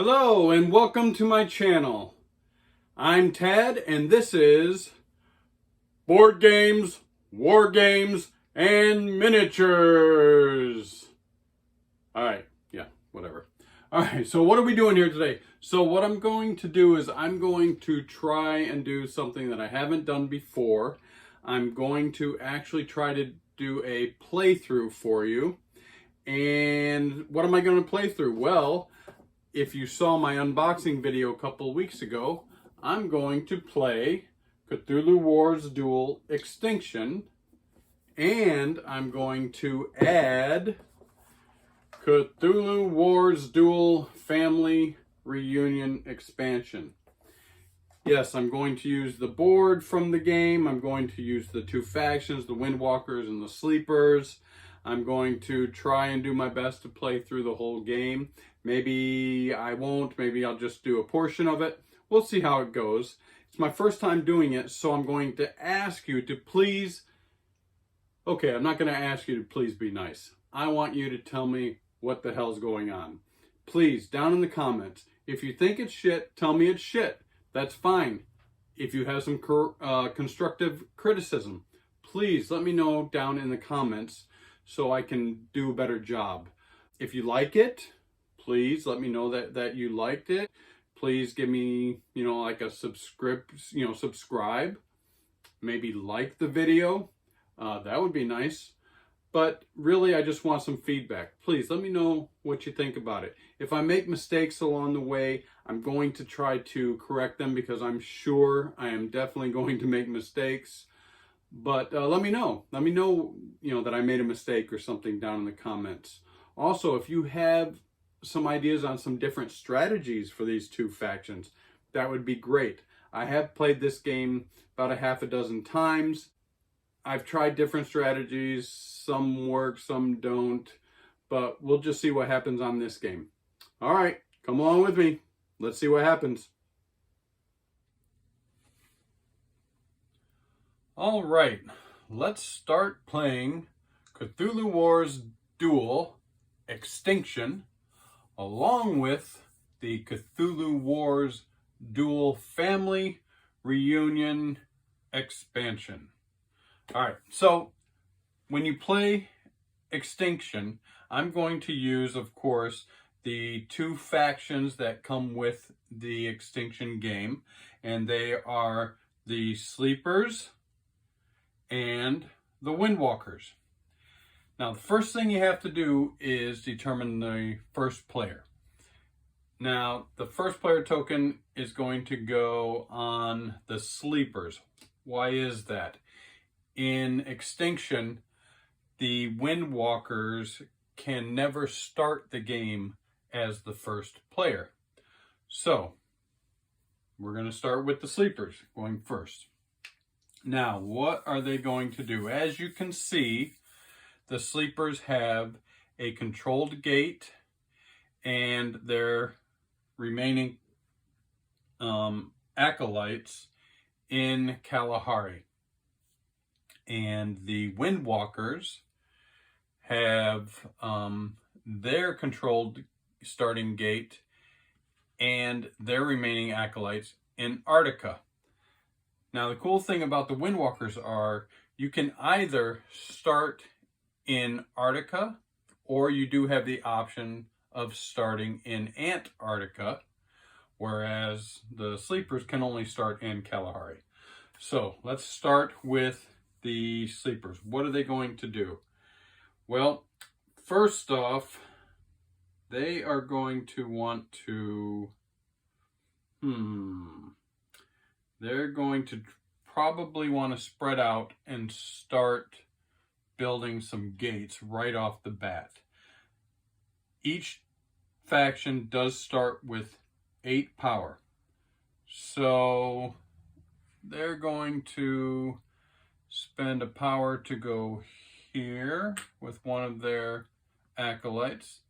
Hello and welcome to my channel. I'm Tad and this is Board Games, War Games, and Miniatures. Alright, yeah, whatever. Alright, so what are we doing here today? So what I'm going to do is I'm going to try and do something that I haven't done before. I'm going to actually try to do a playthrough for you. And what am I going to play through? Well, if you saw my unboxing video a couple of weeks ago, I'm going to play Cthulhu Wars Duel Extinction, and I'm going to add Cthulhu Wars Duel Family Reunion Expansion. Yes, I'm going to use the board from the game. I'm going to use the two factions, the Windwalkers and the Sleepers. I'm going to try and do my best to play through the whole game. Maybe I won't. Maybe I'll just do a portion of it. We'll see how it goes. It's my first time doing it, so I'm going to ask you to please... Okay, I'm not going to ask you to please be nice. I want you to tell me what the hell's going on. Please, down in the comments. If you think it's shit, tell me it's shit. That's fine. If you have some constructive criticism, please let me know down in the comments so I can do a better job. If you like it, please let me know that you liked it. Please give me, like a subscribe. Maybe like the video. That would be nice. But really, I just want some feedback. Please let me know what you think about it. If I make mistakes along the way, I'm going to try to correct them because I'm sure I am definitely going to make mistakes. But let me know. Let me know, that I made a mistake or something down in the comments. Also, if you have some ideas on some different strategies for these two factions, that would be great. I have played this game about a half a dozen times. I've tried different strategies. Some work, some don't. But we'll just see what happens on this game. All right, come along with me. Let's see what happens. All right, let's start playing Cthulhu Wars Duel Extinction along with the Cthulhu Wars Duel Family Reunion Expansion. All right, so when you play Extinction, I'm going to use, of course, the two factions that come with the Extinction game, and they are the Sleepers and the Windwalkers. Now, the first thing you have to do is determine the first player. Now, the first player token is going to go on the Sleepers. Why is that? In Extinction, the Windwalkers can never start the game as the first player. So, we're going to start with the Sleepers going first. Now, what are they going to do? As you can see, the Sleepers have a controlled gate and their remaining acolytes in Kalahari. And the Windwalkers have their controlled starting gate and their remaining acolytes in Antarctica. Now, the cool thing about the Windwalkers are you can either start in Antarctica, or you do have the option of starting in Antarctica, whereas the Sleepers can only start in Kalahari. So let's start with the Sleepers. What are they going to do? Well, first off, they are going to want to... They're going to probably want to spread out and start building some gates right off the bat. Each faction does start with 8 power. So they're going to spend a power to go here with one of their acolytes.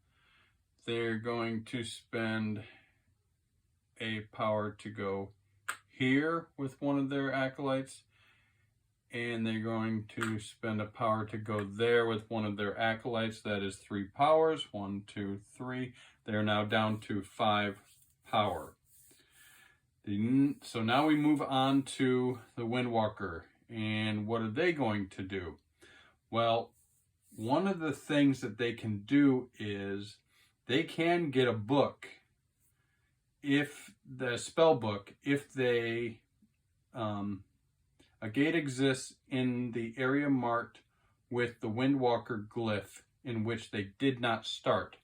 They're going to spend a power to go here with one of their acolytes, and they're going to spend a power to go there with one of their acolytes. That is 3 powers. 1, 2, 3. They're now down to 5 power. So now we move on to the Windwalker. And what are they going to do? Well, one of the things that they can do is they can get a book, if the spell book, if they a gate exists in the area marked with the Windwalker glyph in which they did not start.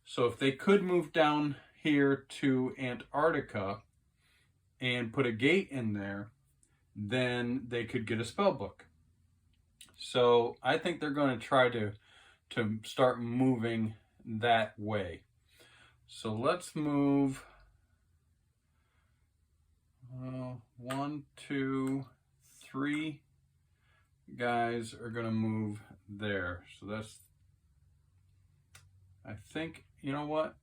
So if they could move down here to Antarctica and put a gate in there, then they could get a spell book. So I think they're going to try to start moving that way. So let's move 1, 2, 3 guys are going to move there. So that's, I think, you know what?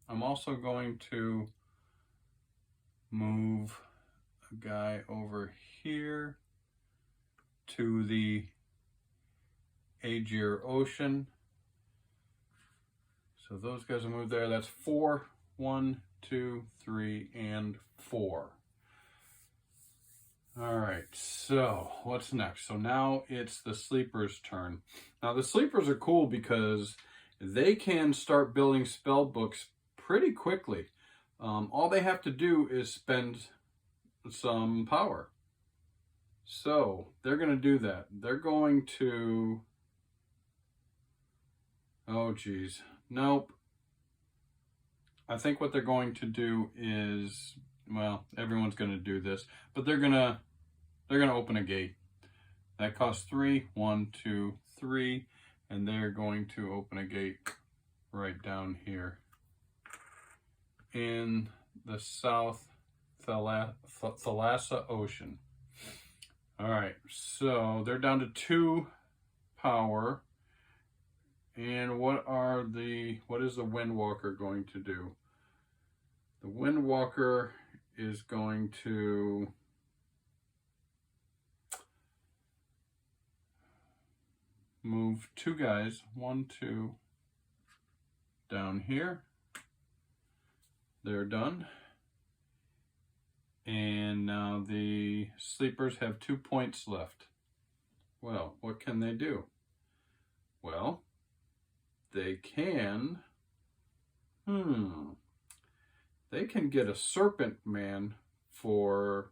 I'm also going to move a guy over here to the Aegir Ocean. So those guys will move there. That's 4. 1, 2, 3, and 4. All right, so what's next? So now it's the sleepers' turn. Now the sleepers are cool because they can start building spell books pretty quickly. All they have to do is spend some power. So they're going to do that. They're going to... Oh, geez. Nope. I think what they're going to do is... Well, everyone's going to do this, but they're gonna open a gate. That costs 3. 1, 2, 3, and they're going to open a gate right down here in the South Thalassa Ocean. All right, so they're down to 2 power. And what is the Windwalker going to do? The Windwalker is going to move 2 guys, 1, 2, down here. They're done. And now the sleepers have 2 points left. Well, what can they do? Well, they can, they can get a Serpent Man for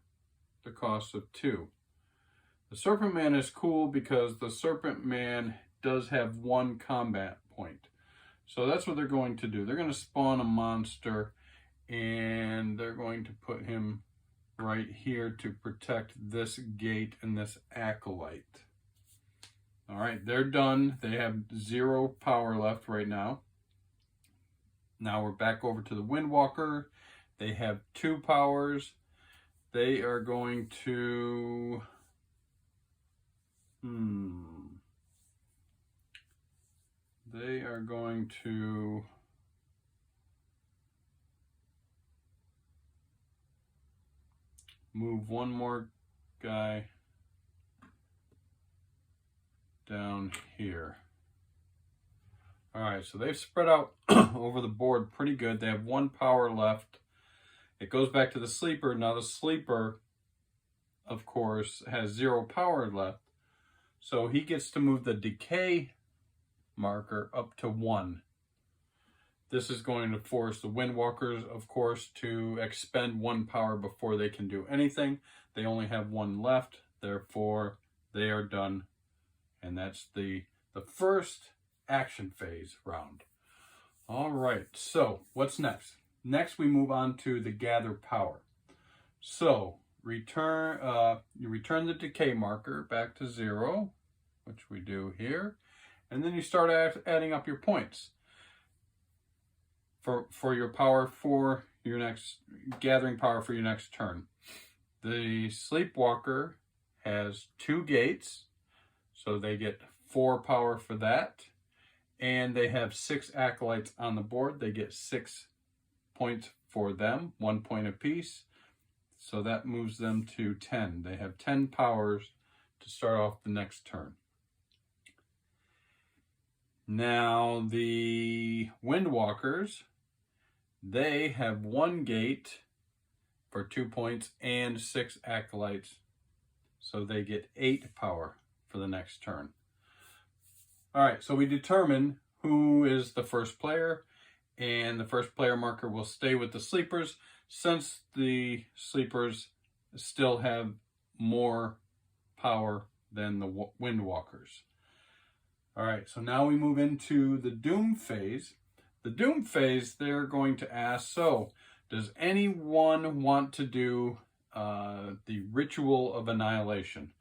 the cost of 2. The Serpent Man is cool because the Serpent Man does have 1 combat point. So that's what they're going to do. They're going to spawn a monster and they're going to put him right here to protect this gate and this acolyte. All right, they're done. They have 0 power left right now. Now we're back over to the Windwalker. They have 2 powers. They are going to... They are going to... move 1 more guy down here. All right, so they've spread out over the board pretty good. They have 1 power left. It goes back to the sleeper. Now the sleeper, of course, has 0 power left. So he gets to move the decay marker up to 1. This is going to force the Windwalkers, of course, to expend 1 power before they can do anything. They only have 1 left, therefore they are done. And that's the first action phase round. All right, so what's next? Next we move on to the gather power. So you return the decay marker back to 0, which we do here, and then you start adding up your points for your power for your next gathering power for your next turn. The Sleepwalker has 2 gates, so they get 4 power for that, and they have 6 acolytes on the board. They get 6 points for them, 1 point apiece. So that moves them to 10. They have 10 powers to start off the next turn. Now the Windwalkers, they have 1 gate for 2 points and 6 acolytes. So they get 8 power for the next turn. All right, so we determine who is the first player, and the first player marker will stay with the sleepers since the sleepers still have more power than the windwalkers. All right, so now we move into the doom phase. The doom phase, they're going to ask, so does anyone want to do the ritual of annihilation?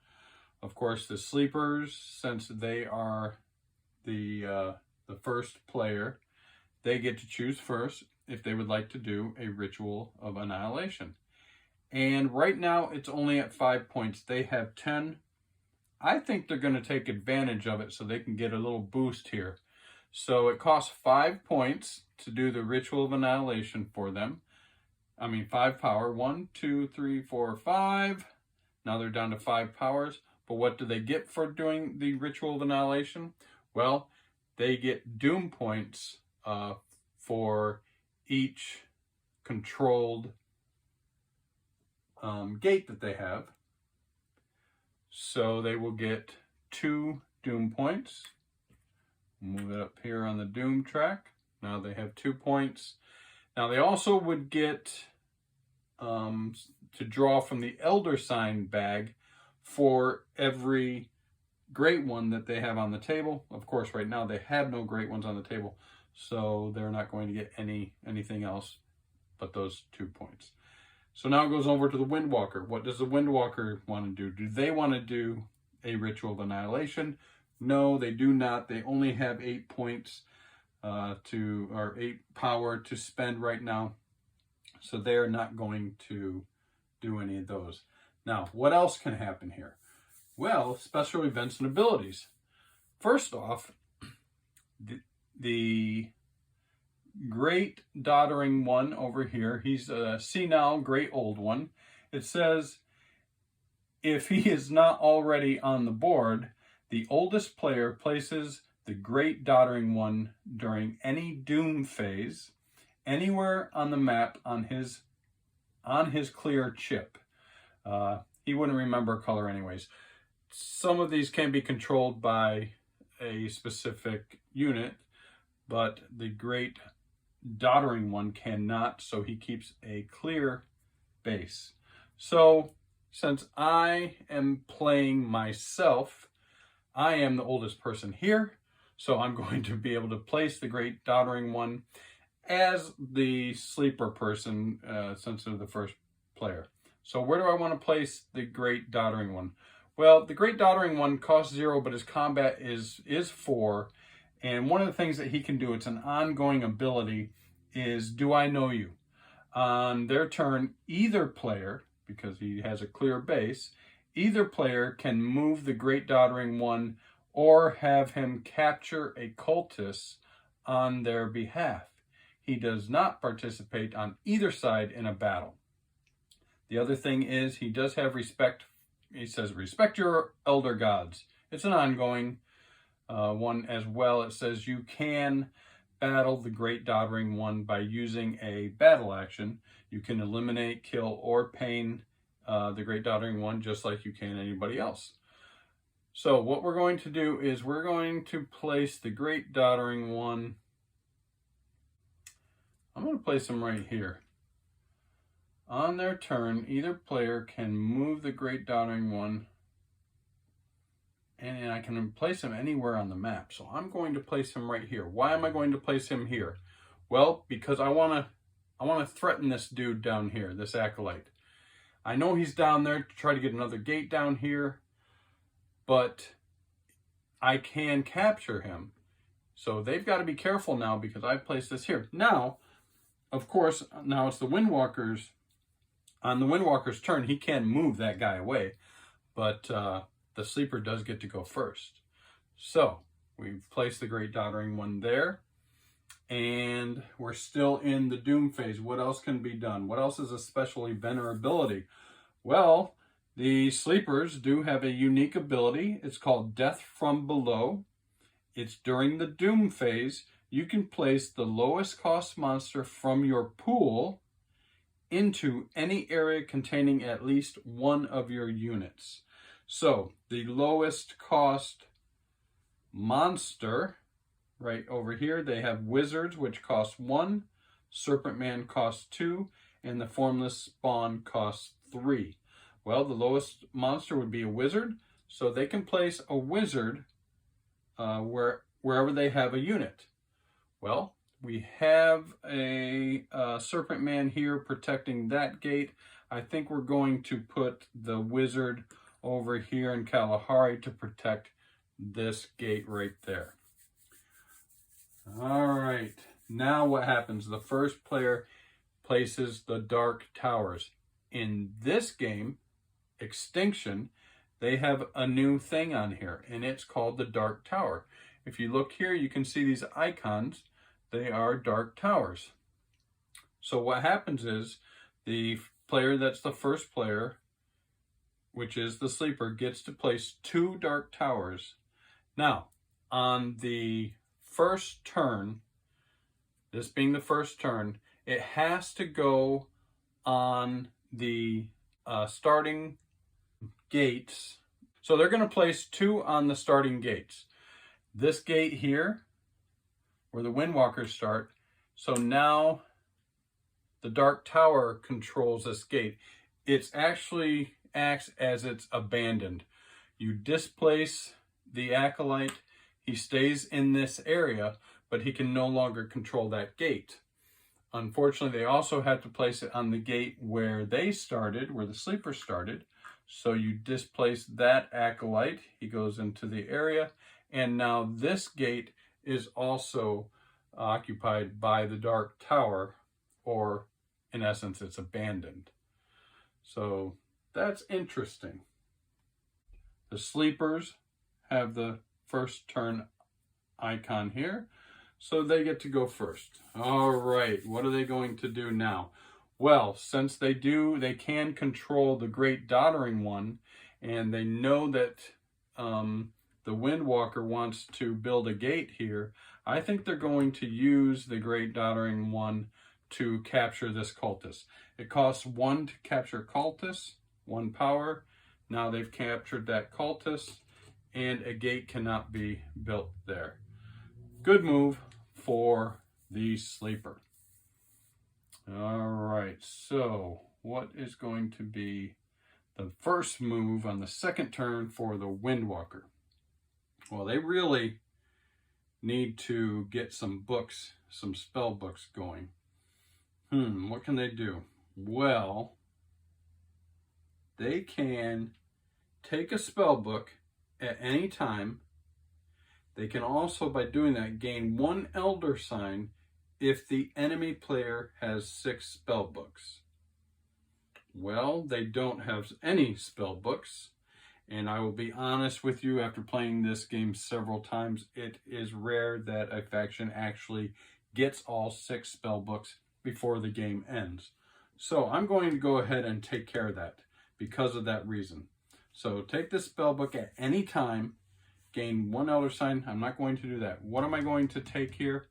Of course, the sleepers, since they are the first player, they get to choose first if they would like to do a ritual of annihilation. And right now it's only at 5 points. They have 10. I think they're going to take advantage of it so they can get a little boost here. So it costs 5 points to do the ritual of annihilation for them. I mean 5 power. 1, 2, 3, 4, 5. Now they're down to 5 powers. But what do they get for doing the ritual of annihilation? Well, they get doom points for each controlled gate that they have. So they will get 2 doom points. Move it up here on the doom track. Now they have 2 points. Now they also would get to draw from the Elder Sign bag for every great one that they have on the table. Of course, right now they have no great ones on the table, so they're not going to get anything else but those 2 points. So now it goes over to the Windwalker. What does the Windwalker want to do? Do they want to do a ritual of annihilation? No, they do not. They only have 8 points or 8 power to spend right now, so they're not going to do any of those. Now, what else can happen here? Well, special events and abilities. First off, the Great Doddering One over here, he's a senile great old one. It says, if he is not already on the board, the oldest player places the Great Doddering One during any doom phase anywhere on the map on his clear chip. He wouldn't remember color anyways. Some of these can be controlled by a specific unit, but the Great Doddering One cannot, so he keeps a clear base. So since I am playing myself, I am the oldest person here, so I'm going to be able to place the Great Doddering One as the sleeper person since they're the first player. So where do I want to place the Great Doddering One? Well, the Great Doddering One costs 0, but his combat is 4. And one of the things that he can do, it's an ongoing ability, is Do I Know You? On their turn, either player, because he has a clear base, either player can move the Great Doddering One or have him capture a cultist on their behalf. He does not participate on either side in a battle. The other thing is he does have respect. He says, respect your elder gods. It's an ongoing one as well. It says you can battle the Great Doddering One by using a battle action. You can eliminate, kill, or pain the Great Doddering One just like you can anybody else. So what we're going to do is we're going to place the Great Doddering One. I'm going to place him right here. On their turn, either player can move the Great Doddering One, and I can place him anywhere on the map. So I'm going to place him right here. Why am I going to place him here? Well, because I want to threaten this dude down here, this acolyte. I know he's down there to try to get another gate down here, but I can capture him. So they've got to be careful now because I placed this here. Now, of course, now it's the Windwalkers. On the Windwalker's turn, he can move that guy away, but the sleeper does get to go first. So we've placed the Great Doddering One there, and we're still in the doom phase. What else can be done? What else is a special event or ability? Well, the sleepers do have a unique ability. It's called Death from Below. It's during the doom phase. you can place the lowest cost monster from your pool into any area containing at least one of your units. So the lowest cost monster, right over here, they have wizards, which cost 1, Serpent Man costs 2, and the Formless Spawn costs 3. Well, the lowest monster would be a wizard, so they can place a wizard wherever they have a unit. Well, we have a Serpent Man here protecting that gate. I think we're going to put the wizard over here in Kalahari to protect this gate right there. All right, now what happens? The first player places the Dark Towers. In this game, Extinction, they have a new thing on here, and it's called the Dark Tower. If you look here, you can see these icons. They are Dark Towers. So what happens is the player that's the first player, which is the sleeper, gets to place 2 Dark Towers. Now, on the first turn, this being the first turn, it has to go on the starting gates. So they're going to place 2 on the starting gates. This gate here, where the Windwalkers start. So now the Dark Tower controls this gate. It actually acts as it's abandoned. You displace the Acolyte, he stays in this area, but he can no longer control that gate. Unfortunately, they also had to place it on the gate where they started, where the sleeper started. So you displace that Acolyte, he goes into the area, and now this gate is also occupied by the Dark Tower, or in essence, it's abandoned. So that's interesting. The sleepers have the first turn icon here, so they get to go first. All right, what are they going to do now? Well, since they can control the Great Doddering One, and they know that the Windwalker wants to build a gate here, I think they're going to use the Great Doddering One to capture this cultist. It costs 1 to capture cultist, 1 power. Now they've captured that cultist, and a gate cannot be built there. Good move for the sleeper. All right, so what is going to be the first move on the second turn for the Windwalker? Well, they really need to get some books, some spell books going. What can they do? Well, they can take a spell book at any time. They can also, by doing that, gain 1 Elder Sign if the enemy player has 6 spell books. Well, they don't have any spell books, and I will be honest with you, after playing this game several times, it is rare that a faction actually gets all 6 spell books before the game ends. So I'm going to go ahead and take care of that because of that reason. So take this spell book at any time, gain 1 Elder Sign. I'm not going to do that. What am I going to take here?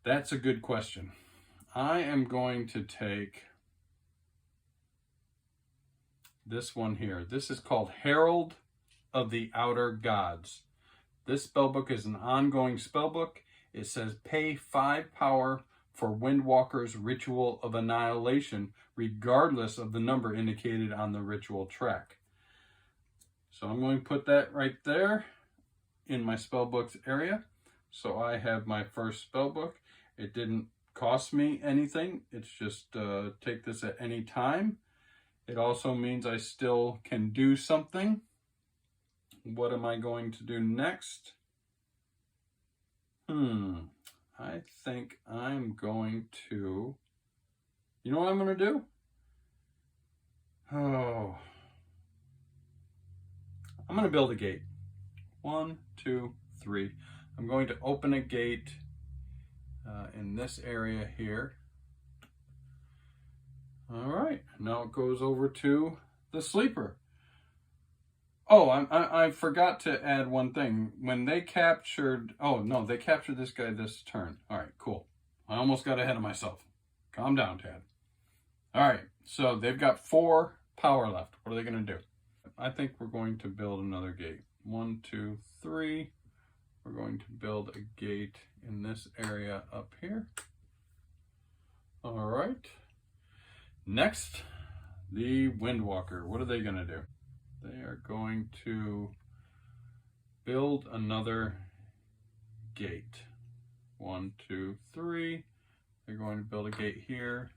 That's a good question. I am going to take this one here. This is called Herald of the Outer Gods. This spellbook is an ongoing spellbook. It says pay 5 power for Windwalker's Ritual of Annihilation, regardless of the number indicated on the ritual track. So I'm going to put that right there in my spellbooks area. So I have my first spellbook. It didn't cost me anything. It's just take this at any time. It also means I still can do something. What am I going to do next? I think I'm going to... You know what I'm going to do? I'm going to build a gate. 1, 2, 3. I'm going to open a gate in this area here. All right, now it goes over to the sleeper. Oh, I forgot to add one thing. When they captured, oh no, they captured this guy this turn. All right, cool. I almost got ahead of myself. Calm down, Tad. All right, so they've got 4 power left. What are they going to do? I think we're going to build another gate. 1, 2, 3. We're going to build a gate in this area up here. All right. Next, the Windwalker. What are they going to do? They are going to build another gate. 1, 2, 3. They're going to build a gate here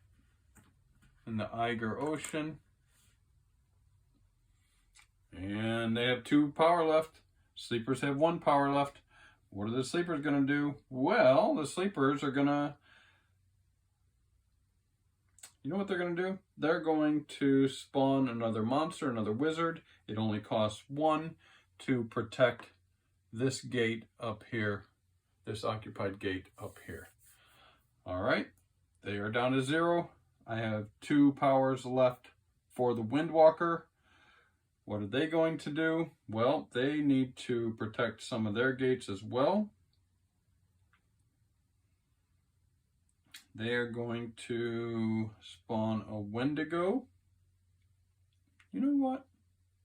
in the Eiger Ocean. And they have 2 power left. Sleepers have 1 power left. What are the sleepers going to do? Well, the sleepers are going to... You know what they're going to do? They're going to spawn another monster, another wizard. It only costs 1 to protect this gate up here, this occupied gate up here. All right, they are down to 0. I have 2 powers left for the Windwalker. What are they going to do? Well, they need to protect some of their gates as well. They are going to spawn a Wendigo. You know what?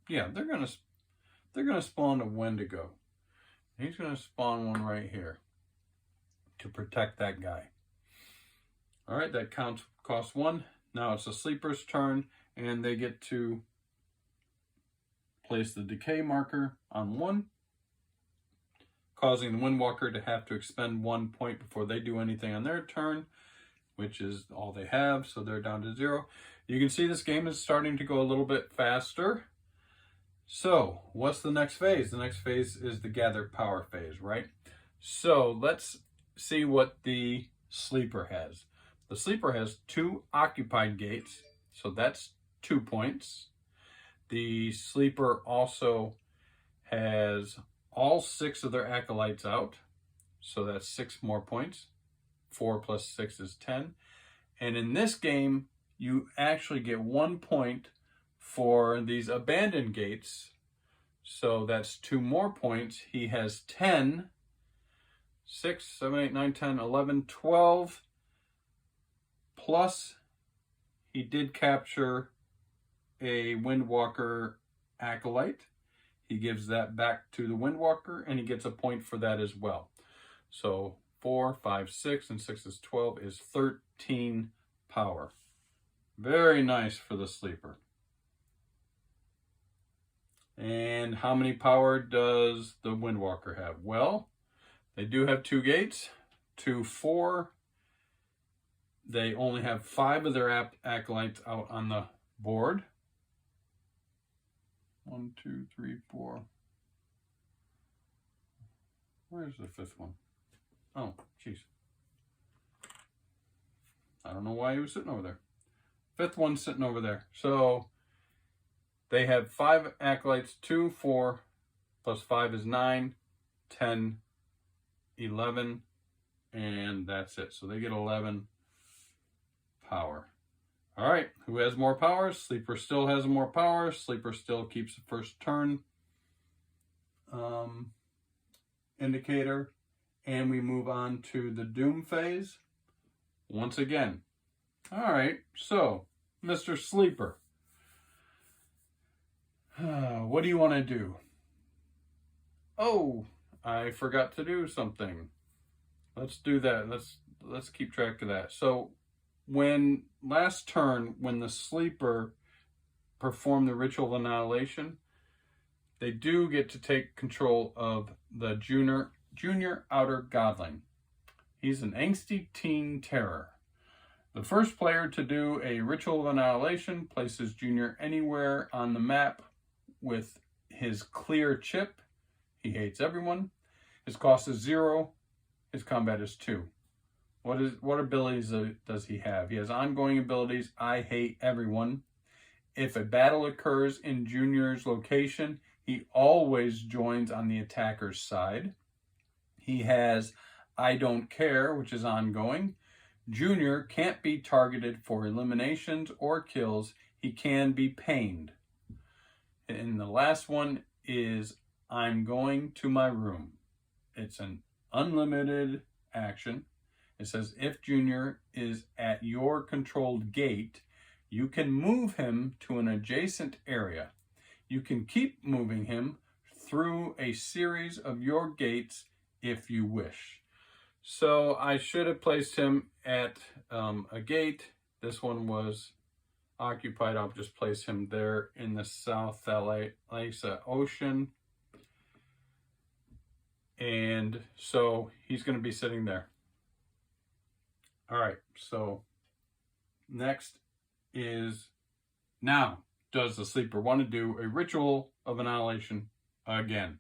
Yeah, they're gonna spawn a Wendigo. He's gonna spawn one right here to protect that guy. All right, that costs 1. Now it's the sleeper's turn, and they get to place the decay marker on 1, causing the Windwalker to have to expend 1 point before they do anything on their turn, which is all they have, so they're down to 0. You can see this game is starting to go a little bit faster. So, what's the next phase? The next phase is the gather power phase, right? So, let's see what the sleeper has. The sleeper has 2 occupied gates, so that's 2 points. The sleeper also has all 6 of their acolytes out, so that's 6 more points. 4 plus 6 is 10. And in this game, you actually get 1 point for these abandoned gates. So that's 2 more points. He has 10, 6, 7, 8, 9, 10, 11, 12. Plus, he did capture a Windwalker acolyte. He gives that back to the Windwalker, and he gets a point for that as well. So 4, 5, 6, and 6 is 12 is 13 power. Very nice for the sleeper. And how many power does the Windwalker have? Well, they do have 2 gates. 2, 4. They only have 5 of their acolytes out on the board. 1, 2, 3, 4. Where's the 5th one? Oh, jeez. I don't know why he was sitting over there. 5th one's sitting over there. So they have 5 acolytes, 2, 4, plus 5 is 9, 10, 11, and that's it. So they get 11 power. All right, who has more power? Sleeper still has more power. Sleeper still keeps the first turn indicator. And we move on to the Doom phase once again. All right, so Mr. Sleeper, what do you want to do? Oh, I forgot to do something. Let's do that. Let's keep track of that. So when last turn, when the sleeper performed the ritual of annihilation, they do get to take control of the junior outer godling. He's an angsty teen terror. The first player to do a ritual of annihilation places Junior anywhere on the map with his clear chip. He hates everyone. His cost is 0. His combat is 2. What abilities does he have? He has ongoing abilities. I hate everyone. If a battle occurs in Junior's location, he always joins on the attacker's side. He has I don't care, which is ongoing. Junior can't be targeted for eliminations or kills. He can be pained. And the last one is I'm going to my room. It's an unlimited action. It says if Junior is at your controlled gate, you can move him to an adjacent area. You can keep moving him through a series of your gates if you wish. So I should have placed him at a gate. This one was occupied. I'll just place him there in the South Alaska Ocean. And so he's going to be sitting there. All right, so next is, now does the sleeper want to do a ritual of annihilation again?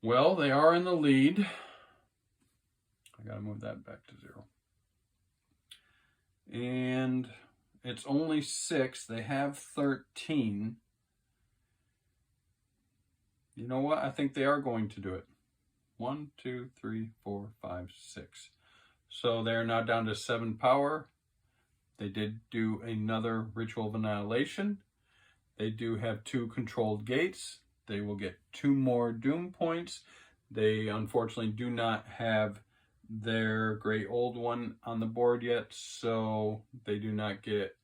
Well, they are in the lead. I got to move that back to 0. And it's only 6. They have 13. You know what? I think they are going to do it. 1, 2, 3, 4, 5, 6. So they're now down to 7 power. They did do another ritual of annihilation. They do have 2 controlled gates. They will get 2 more doom points. They unfortunately do not have their great old one on the board yet, so they do not get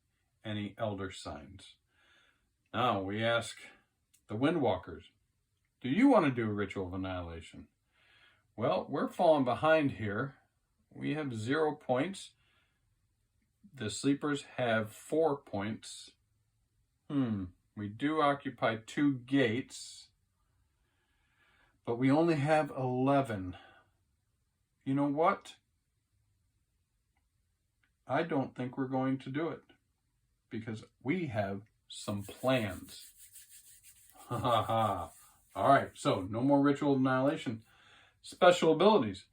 any elder signs. Now we ask the Windwalkers, do you want to do a ritual of annihilation? Well, we're falling behind here. We have 0 points. The sleepers have 4 points. We do occupy 2 gates, but we only have 11. You know what? I don't think we're going to do it because we have some plans. Ha ha ha. All right, so no more ritual of annihilation. Special abilities.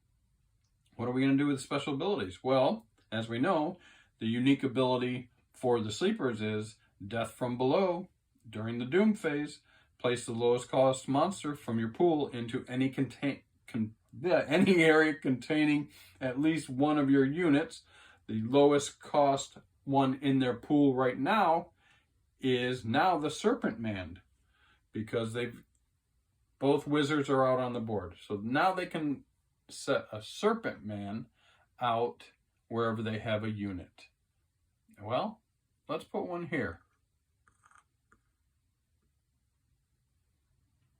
What are we going to do with special abilities? Well, as we know, the unique ability for the sleepers is Death from Below. During the Doom phase, place the lowest cost monster from your pool into any area containing at least one of your units. The lowest cost one in their pool right now is now the Serpent Man, because both wizards are out on the board. So now they can set a Serpent Man out wherever they have a unit. Well, let's put one here.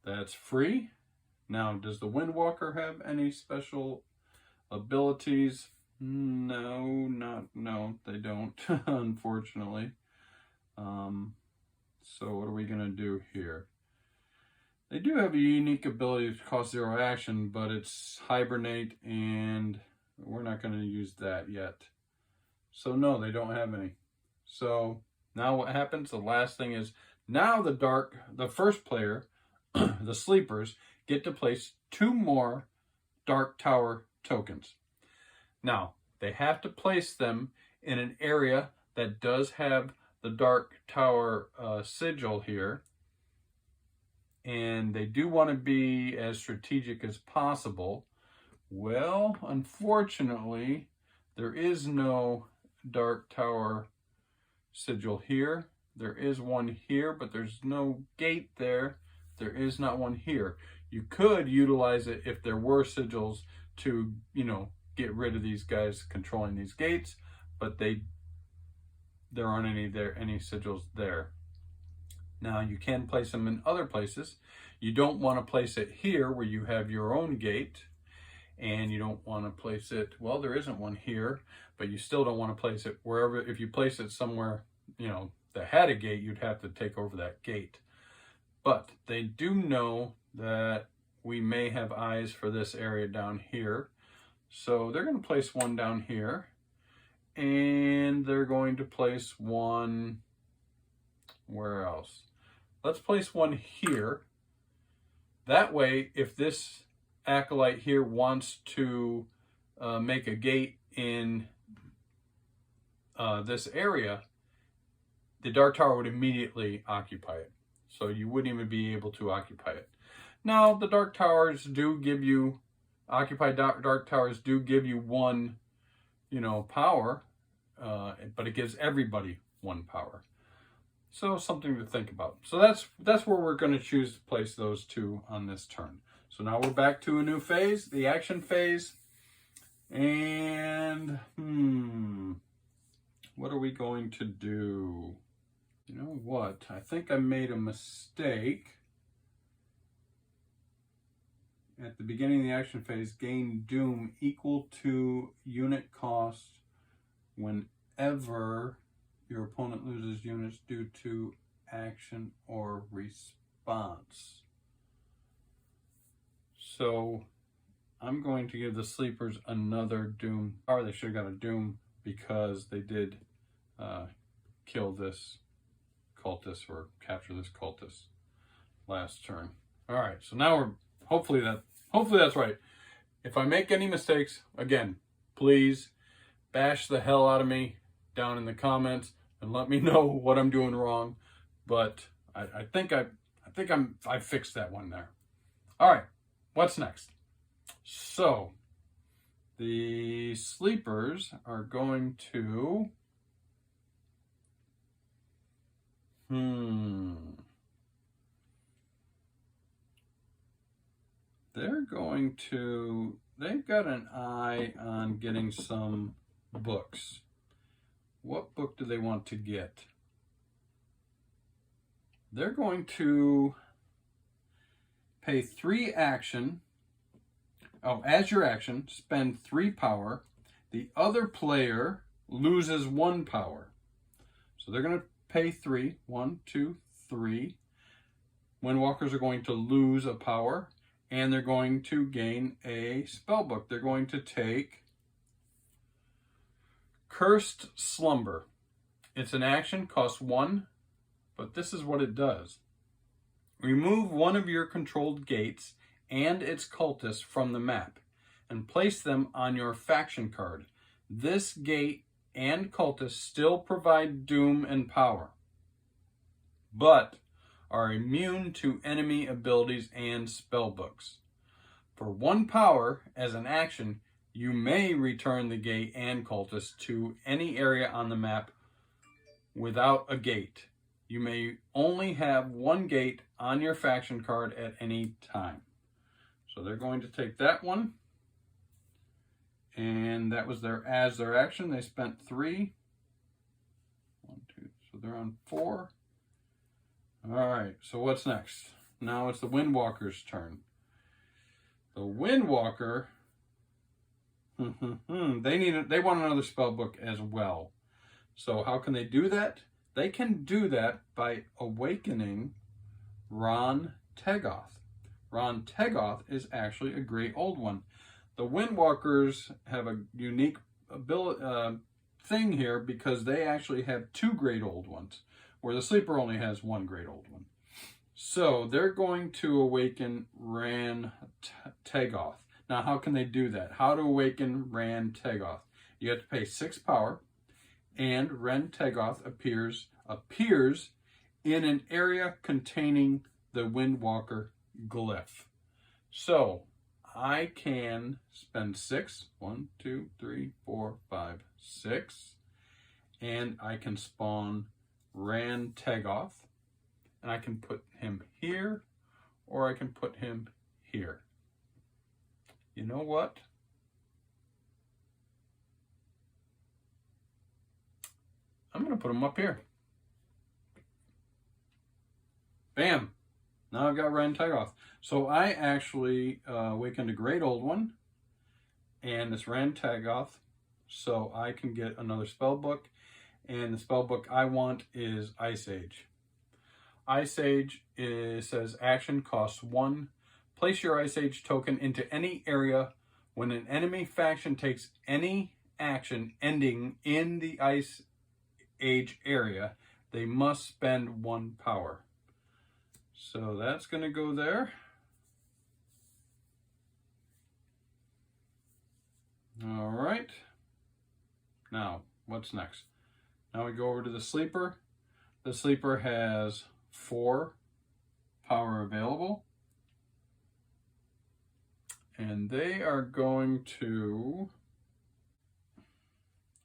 That's free. Now, does the Windwalker have any special abilities? No, they don't, unfortunately. So what are we going to do here? They do have a unique ability to cost 0 action, but it's Hibernate, and we're not going to use that yet. So no, they don't have any. So now what happens? The last thing is, now the first player, the sleepers, get to place 2 more Dark Tower tokens. Now, they have to place them in an area that does have the Dark Tower sigil here. And they do want to be as strategic as possible. Well, unfortunately, there is no Dark Tower sigil here. There is one here, but there's no gate there. There is not one here. You could utilize it if there were sigils to, get rid of these guys controlling these gates, but there aren't any sigils there. Now, you can place them in other places. You don't want to place it here where you have your own gate, and you don't want to place it, well, there isn't one here, but you still don't want to place it wherever. If you place it somewhere, that had a gate, you'd have to take over that gate. But they do know that we may have eyes for this area down here. So they're going to place one down here, and they're going to place one, where else? Let's place one here. That way, if this acolyte here wants to make a gate in this area, the Dark Tower would immediately occupy it. So you wouldn't even be able to occupy it. Now, the Dark Towers do give you, occupied Dark Towers do give you 1, power, but it gives everybody 1 power. So something to think about. So that's where we're going to choose to place those two on this turn. So now we're back to a new phase, the action phase. And what are we going to do? You know what? I think I made a mistake. At the beginning of the action phase, gain doom equal to unit cost whenever your opponent loses units due to action or response. So I'm going to give the sleepers another doom. Or they should have got a doom because they did kill this cultist or capture this cultist last turn. All right, so now we're hopefully that's right. If I make any mistakes, again, please bash the hell out of me down in the comments and let me know what I'm doing wrong. But I think I fixed that one there. All right, what's next? So the sleepers are going to they've got an eye on getting some books. What book do they want to get? They're going to pay 3 action. As your action, spend 3 power. The other player loses 1 power. So they're going to pay 3. 1, 2, 3. Windwalkers are going to lose a power, and they're going to gain a spell book. They're going to take Cursed Slumber. It's an action, costs 1, but this is what it does. Remove one of your controlled gates and its cultists from the map and place them on your faction card. This gate and cultists still provide doom and power, but are immune to enemy abilities and spell books. For 1 power as an action, you may return the gate and cultist to any area on the map without a gate. You may only have 1 gate on your faction card at any time. So they're going to take that one. And that was their action. They spent 3. 1, 2, so they're on 4. All right, so what's next? Now it's the Windwalker's turn. The Windwalker, they want another spell book as well. So how can they do that? They can do that by awakening Ron Tegoth. Ron Tegoth is actually a great old one. The Windwalkers have a unique thing here because they actually have 2 great old ones, where the sleeper only has 1 great old one. So they're going to awaken Ran Tegoth. Now, how can they do that? How to awaken Ran Tegoth? You have to pay 6 power, and Ran Tegoth appears in an area containing the Windwalker glyph. So I can spend 6. 1, 2, 3, 4, 5, 6. And I can spawn Ran Tegoth. And I can put him here, or I can put him here. You know what? I'm going to put him up here. Bam! Now I've got Ran Tegoth. So I actually awakened a great old one, and it's Ran Tegoth, so I can get another spell book, and the spell book I want is Ice Age. Ice Age says action costs 1. Place your Ice Age token into any area. When an enemy faction takes any action ending in the Ice Age area, they must spend 1 power. So that's going to go there. All right. Now, what's next? Now we go over to the sleeper. The sleeper has 4 power available. And they are going to...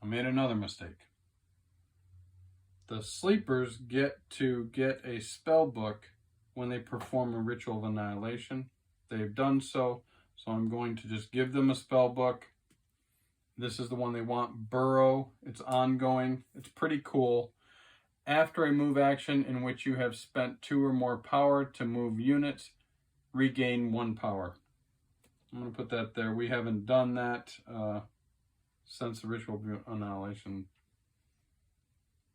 I made another mistake. the sleepers get to get a spell book when they perform a ritual of annihilation. They've done so, so I'm going to just give them a spell book. This is the one they want, Burrow. It's ongoing. It's pretty cool. After a move action in which you have spent 2 or more power to move units, regain 1 power. I'm going to put that there. We haven't done that since the ritual of annihilation.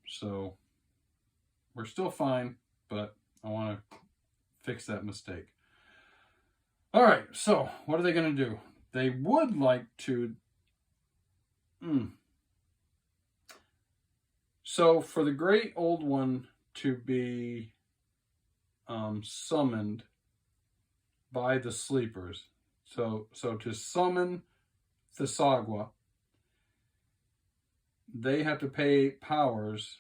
So we're still fine, but I want to fix that mistake. All right, so what are they going to do? They would like to... So for the Great Old One to be summoned by the sleepers, so to summon Thesagwa, they have to pay powers,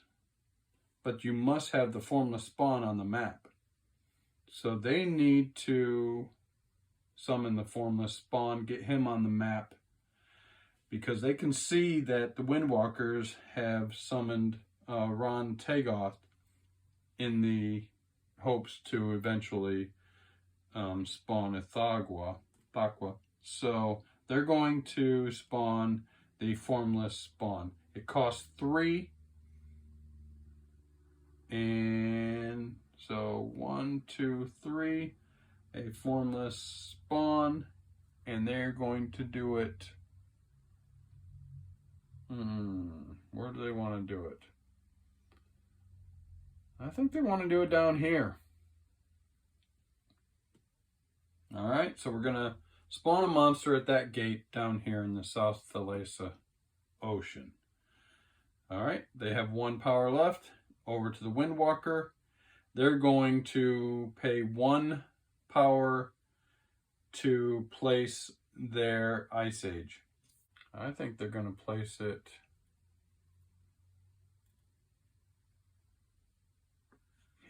but you must have the formless spawn on the map. So they need to summon the formless spawn, get him on the map, because they can see that the Windwalkers have summoned Ron Tagoth in the hopes to eventually spawn a Thagwa. So they're going to spawn the formless spawn. It costs 3. And so 1, 2, 3, a formless spawn, and they're going to do it. Where do they want to do it? I think they want to do it down here. All right, so we're going to spawn a monster at that gate down here in the South Thalassa Ocean. All right, they have 1 power left. Over to the Windwalker. They're going to pay 1 power to place their Ice Age. I think they're going to place it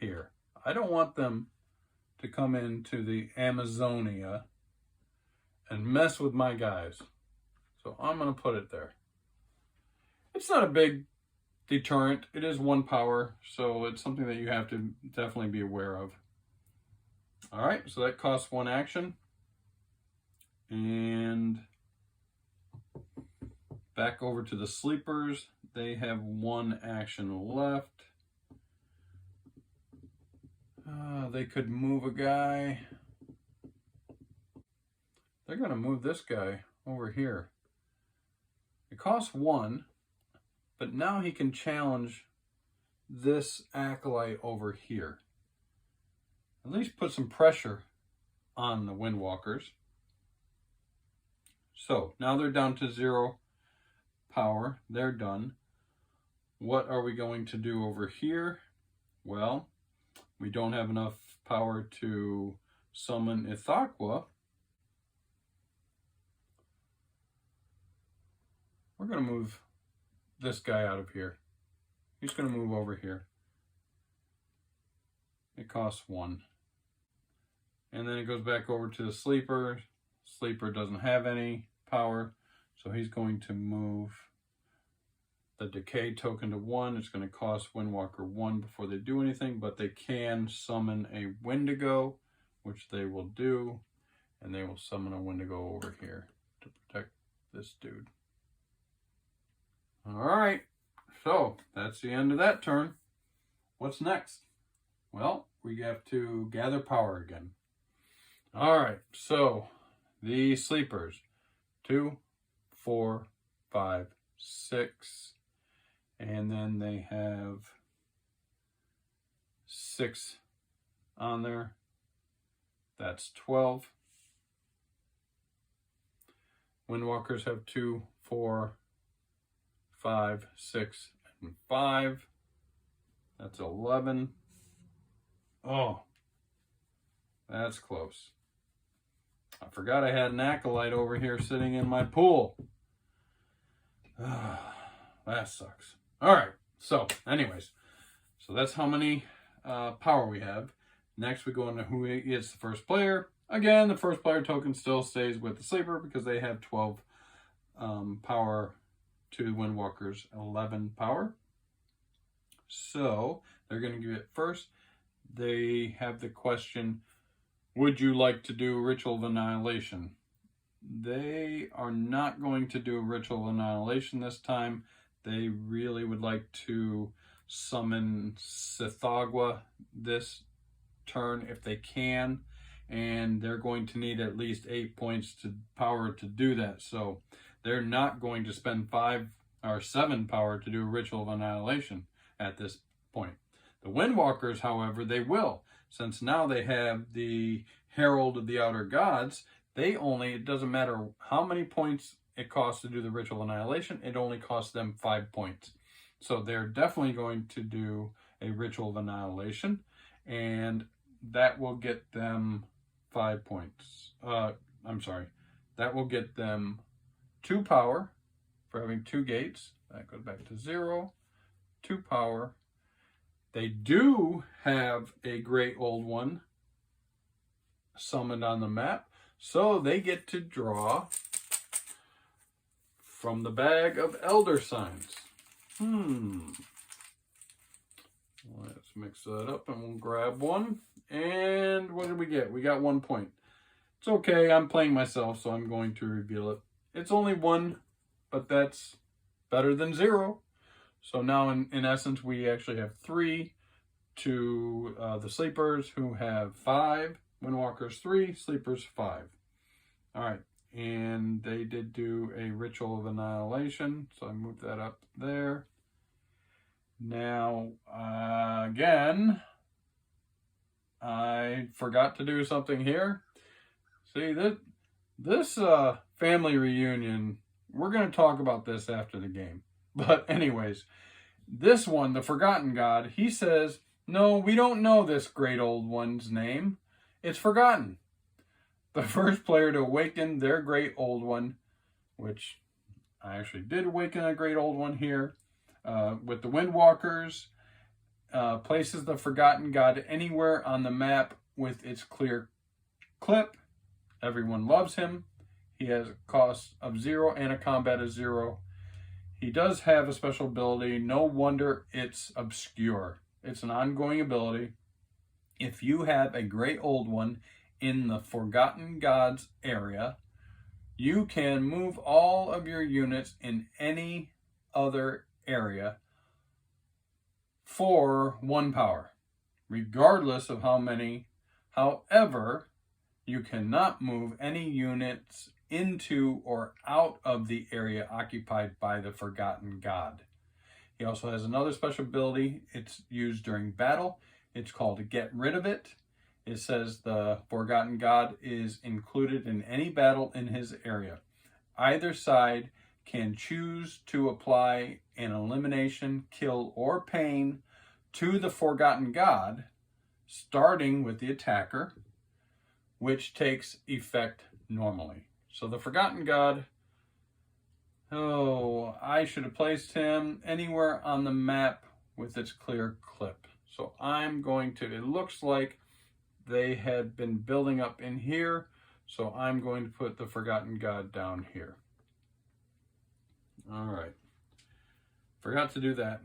here. I don't want them to come into the Amazonia and mess with my guys. So I'm going to put it there. It's not a big deterrent. It is 1 power, so it's something that you have to definitely be aware of. All right, so that costs 1 action. And back over to the sleepers. They have 1 action left. They could move a guy. They're going to move this guy over here. It costs 1, but now he can challenge this acolyte over here. At least put some pressure on the Windwalkers. So now they're down to 0 power. They're done. What are we going to do over here? Well, we don't have enough power to summon Ithaqua. We're going to move this guy out of here. He's going to move over here. It costs 1. And then it goes back over to the sleeper. Sleeper doesn't have any power, so he's going to move the decay token to 1. It's going to cost Windwalker 1 before they do anything, but they can summon a Wendigo, which they will do, and they will summon a Wendigo over here to protect this dude. All right, so that's the end of that turn. What's next? Well, we have to gather power again. All right, so the sleepers, 2, 4, 5, 6, and then they have 6 on there. That's 12. Windwalkers have 2, 4, 5, 6, and 5. That's 11. Oh, that's close. I forgot I had an acolyte over here sitting in my pool. That sucks. All right, so anyways, so that's how many power we have. Next we go into who is the first player. Again, the first player token still stays with the sleeper because they have 12 power to Windwalkers, 11 power. So they're going to give it first. They have the question, would you like to do Ritual of Annihilation? They are not going to do Ritual of Annihilation this time. They really would like to summon Sithagwa this turn if they can, and they're going to need at least 8 points to power to do that. So they're not going to spend 5 or 7 power to do Ritual of Annihilation at this point. The Windwalkers, however, they will. Since now they have the Herald of the Outer Gods, it doesn't matter how many points it costs to do the Ritual of Annihilation, it only costs them 5 points. So they're definitely going to do a Ritual of Annihilation, and that will get them 5 points. That will get them 2 power for having 2 gates. That goes back to 0, 2 power. They do have a Great Old One summoned on the map, so they get to draw from the bag of Elder Signs. Let's mix that up and we'll grab one. And what did we get? We got 1 point. It's okay, I'm playing myself, so I'm going to reveal it. It's only 1, but that's better than 0. So now, in essence, we actually have 3 to the Sleepers, who have 5. Windwalkers 3, Sleepers 5. All right, and they did do a Ritual of Annihilation, so I moved that up there. Now, again, I forgot to do something here. See, this family reunion, we're going to talk about this after the game. But anyways, this one, the Forgotten God, he says, no, we don't know this Great Old One's name. It's forgotten. The first player to awaken their Great Old One, which I actually did awaken a Great Old One here, with the Windwalkers, places the Forgotten God anywhere on the map with its clear clip. Everyone loves him. He has a cost of 0 and a combat of 0. He does have a special ability. No wonder it's obscure. It's an ongoing ability. If you have a Great Old One in the Forgotten Gods area, you can move all of your units in any other area for 1 power, regardless of how many. However, you cannot move any units into or out of the area occupied by the Forgotten God. He also has another special ability. It's used during battle. It's called Get Rid of It. It says the Forgotten God is included in any battle in his area. Either side can choose to apply an elimination, kill, or pain to the Forgotten God, starting with the attacker, which takes effect normally. So the Forgotten God, I should have placed him anywhere on the map with its clear clip. So I'm going to, it looks like they had been building up in here, so I'm going to put the Forgotten God down here. All right. Forgot to do that.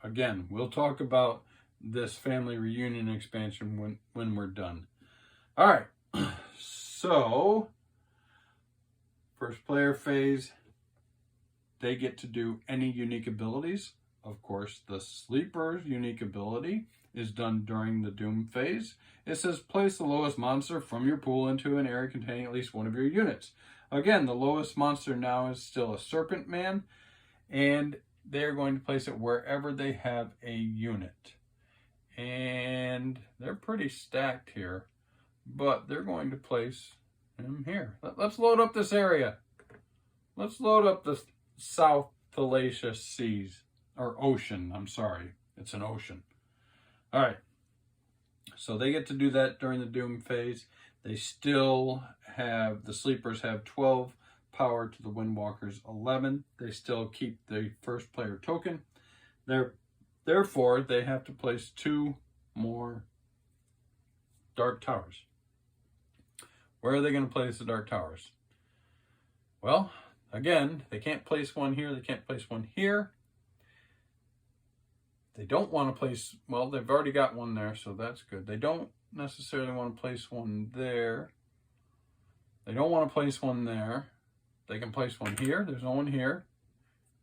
Again, we'll talk about this family reunion expansion when we're done. All right. So, first player phase, they get to do any unique abilities. Of course, the Sleeper's unique ability is done during the Doom phase. It says place the lowest monster from your pool into an area containing at least one of your units. Again, the lowest monster now is still a Serpent Man, and they're going to place it wherever they have a unit. And they're pretty stacked here, but they're going to place him here. Let's load up this area. Let's load up the South Thalassian Seas, or ocean, I'm sorry. It's an ocean. All right. So they get to do that during the Doom phase. They still have, the Sleepers have 12 power to the Windwalkers 11. They still keep the first player token. Therefore, they have to place 2 more Dark Towers. Where are they going to place the Dark Towers? Well, again, they can't place one here. They can't place one here. They don't want to place, well, they've already got one there, so that's good. They don't necessarily want to place one there. They don't want to place one there. They can place one here. There's no one here.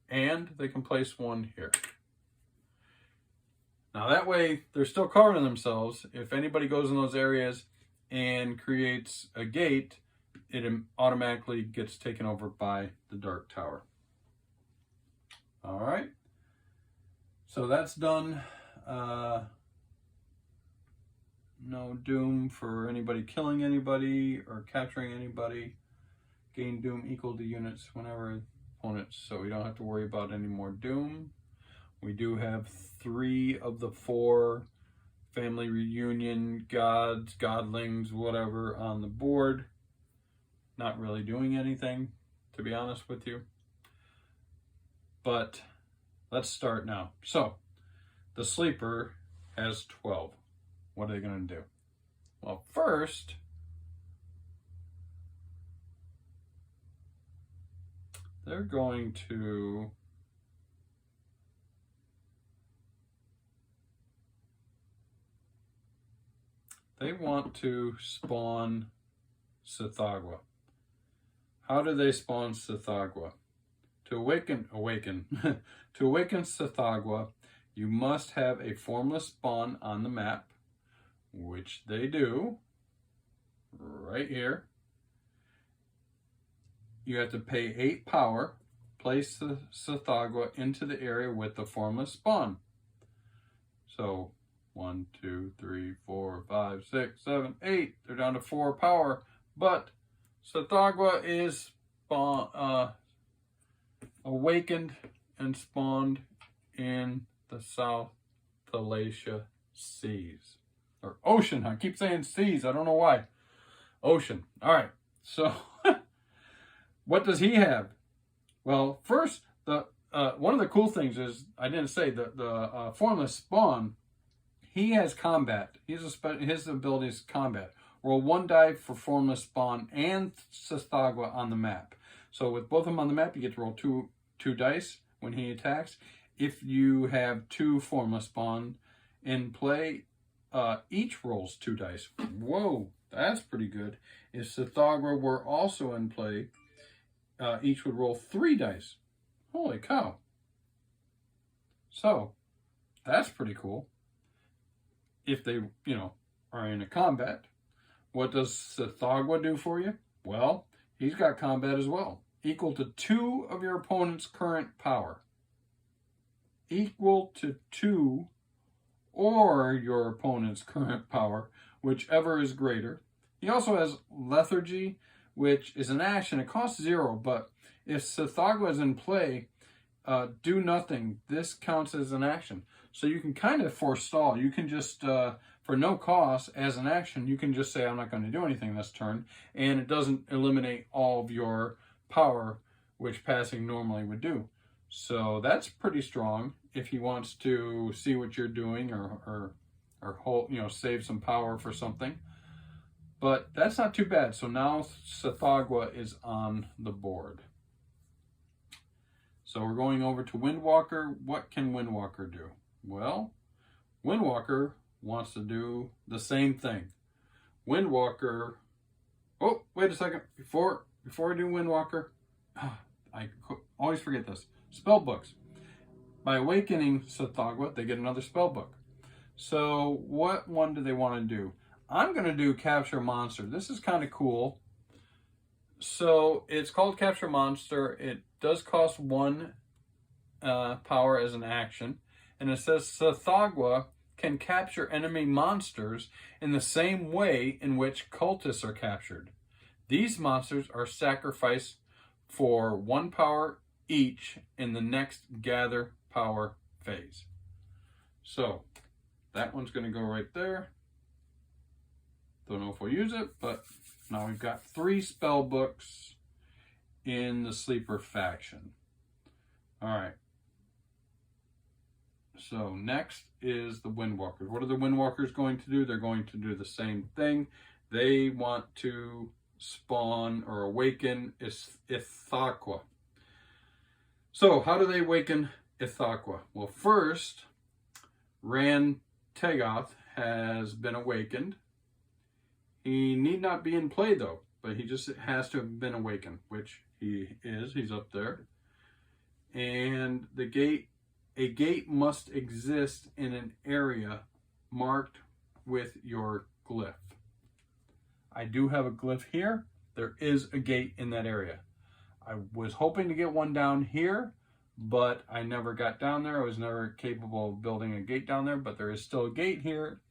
And they can place one here. Now that way, they're still covering themselves. If anybody goes in those areas and creates a gate, it automatically gets taken over by the Dark Tower. All right. So that's done. No doom for anybody killing anybody or capturing anybody. Gain doom equal to units whenever opponents, so we don't have to worry about any more doom. We do have 3 of the 4 family reunion gods, godlings, whatever on the board. Not really doing anything, to be honest with you. But let's start now. So the sleeper has 12. What are they going to do? Well, first, they're going to want to spawn Cthagua. How do they spawn Cthagua? To awaken to awaken Cthagua, you must have a formless spawn on the map, which they do right here. You have to pay 8 power, place the Cthagua into the area with the formless spawn. So 1, 2, 3, 4, 5, 6, 7, 8. They're down to 4 power, but Cthagua is awakened and spawned in the South Thalacia Seas. Or ocean. I keep saying seas. I don't know why. Ocean. All right. So what does he have? Well, first, the one of the cool things is, I didn't say, the formless spawn, he has combat. His ability is combat. Roll 1 die for formless spawn and Cthagua on the map. So with both of them on the map, you get to roll two dice when he attacks. If you have 2 formless spawn in play, each rolls 2 dice. Whoa, that's pretty good. If Cthagua were also in play, each would roll 3 dice. Holy cow. So, that's pretty cool. If they, are in a combat. What does Cthagua do for you? Well, he's got combat as well. Equal to 2 of your opponent's current power. Equal to 2 or your opponent's current power, whichever is greater. He also has lethargy, which is an action. It costs 0, but if Cthagua is in play, do nothing. This counts as an action. So you can kind of forestall. You can just, for no cost, as an action, you can just say, I'm not going to do anything this turn, and it doesn't eliminate all of your power, which passing normally would do. So that's pretty strong if he wants to see what you're doing or hold, save some power for something. But that's not too bad. So now Cthagua is on the board. So we're going over to Windwalker. What can Windwalker do? Well, Windwalker wants to do the same thing. Windwalker, oh, wait a second. Before I do Windwalker, I always forget this. Spell books. By awakening Cthagua, they get another spell book. So what one do they want to do? I'm going to do Capture Monster. This is kind of cool. So it's called Capture Monster. It does cost 1 power as an action. And it says Cthagua can capture enemy monsters in the same way in which cultists are captured. These monsters are sacrificed for 1 power each in the next gather power phase. So that one's going to go right there. Don't know if we'll use it, but now we've got 3 spell books in the sleeper faction. All right. So next is the Windwalkers. What are the Windwalkers going to do? They're going to do the same thing. They want to spawn or awaken Ithaqua. So how do they awaken Ithaqua? Well, first, Tegoth has been awakened. He need not be in play though, but he just has to have been awakened, which he is. He's up there. And a gate must exist in an area marked with your glyph. I do have a glyph here. There is a gate in that area. I was hoping to get one down here, but I never got down there. I was never capable of building a gate down there, but there is still a gate here.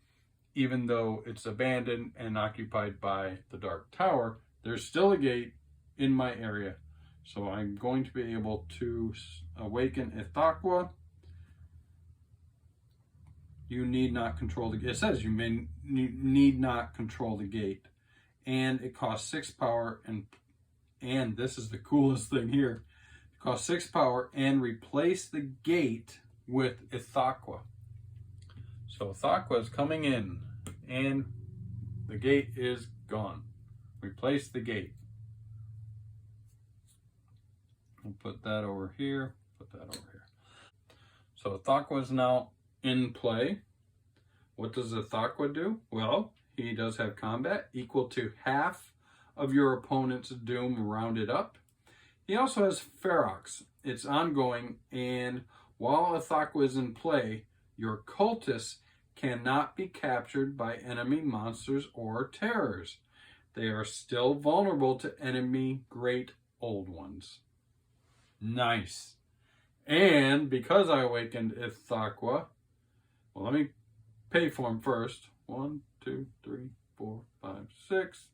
Even though it's abandoned and occupied by the Dark Tower, there's still a gate in my area. So I'm going to be able to awaken Ithaqua. You need not control the gate. It says you need not control the gate. And it costs 6 power, and this is the coolest thing here. It costs 6 power and replace the gate with Ithaqua. So Ithaqua is coming in and the gate is gone. Replace the gate. We'll put that over here, put that over here. So Ithaqua is now in play. What does Ithaqua do? Well, he does have combat equal to half of your opponent's doom rounded up. He also has Ferox. It's ongoing, and while Ithaqua is in play, your cultists cannot be captured by enemy monsters or terrors. They are still vulnerable to enemy great old ones. Nice. And because I awakened Ithaqua, well, let me pay for him first. 1, 2, 3, 4, 5, 6.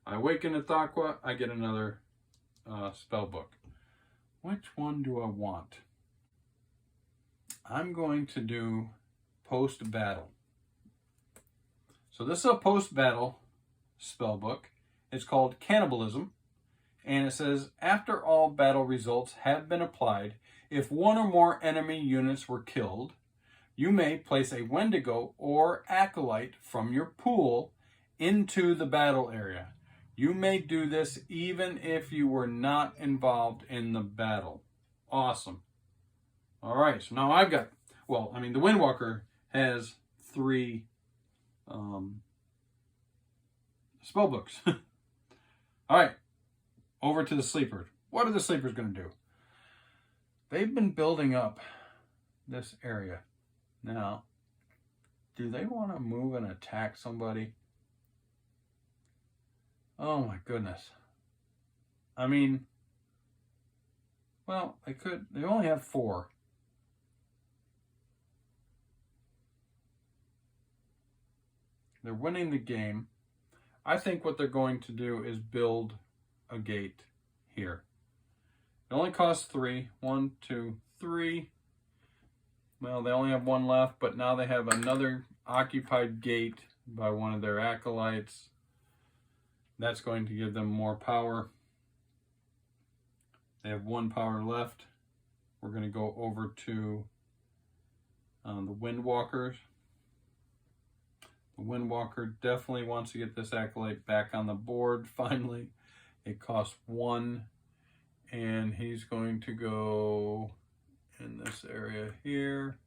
I awaken Ithaqua, I get another spell book. Which one do I want? I'm going to do post-battle. So this is a post-battle spell book. It's called Cannibalism. And it says, after all battle results have been applied, if one or more enemy units were killed, you may place a Wendigo or Acolyte from your pool into the battle area. You may do this even if you were not involved in the battle. Awesome. All right, so now I've got, well, I mean, the Windwalker has 3 spell books. All right, over to the Sleepers. What are the Sleepers going to do? They've been building up this area. Now, do they want to move and attack somebody? Oh my goodness. I mean, well, they could. They only have 4. They're winning the game. I think what they're going to do is build a gate here. It only costs 3. 1, 2, 3. Well, they only have 1 left, but now they have another occupied gate by one of their acolytes. That's going to give them more power. They have 1 power left. We're going to go over to the Windwalkers. The Windwalker definitely wants to get this acolyte back on the board finally. It costs 1, and he's going to go in this area here.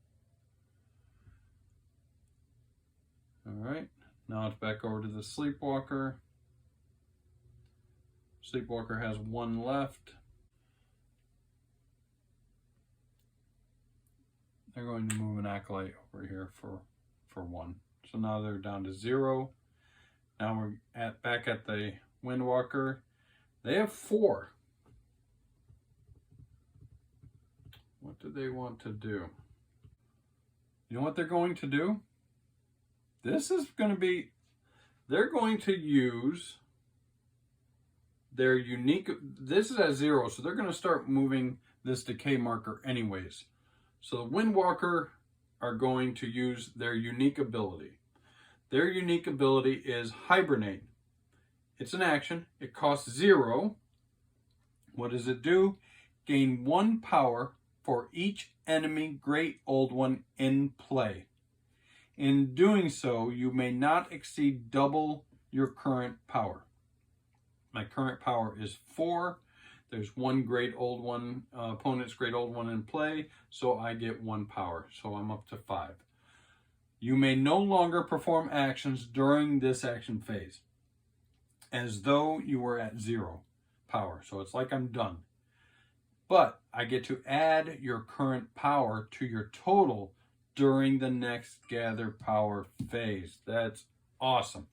All right, now it's back over to the Sleepwalker. Sleepwalker has 1 left. They're going to move an acolyte over here for 1. So now they're down to 0. Now we're back at the Windwalker. They have 4. What do they want to do? You know what they're going to do? This is going to be, they're going to use their unique, this is at 0, so they're going to start moving this decay marker anyways. So the Windwalker are going to use their unique ability. Their unique ability is Hibernate. It's an action. It costs 0. What does it do? Gain 1 power for each enemy Great Old One in play. In doing so, you may not exceed double your current power. My current power is 4. There's 1 Great Old One, opponent's Great Old One in play, so I get 1 power. So I'm up to 5. You may no longer perform actions during this action phase, as though you were at 0 power. So it's like I'm done. But I get to add your current power to your total during the next gather power phase. That's awesome.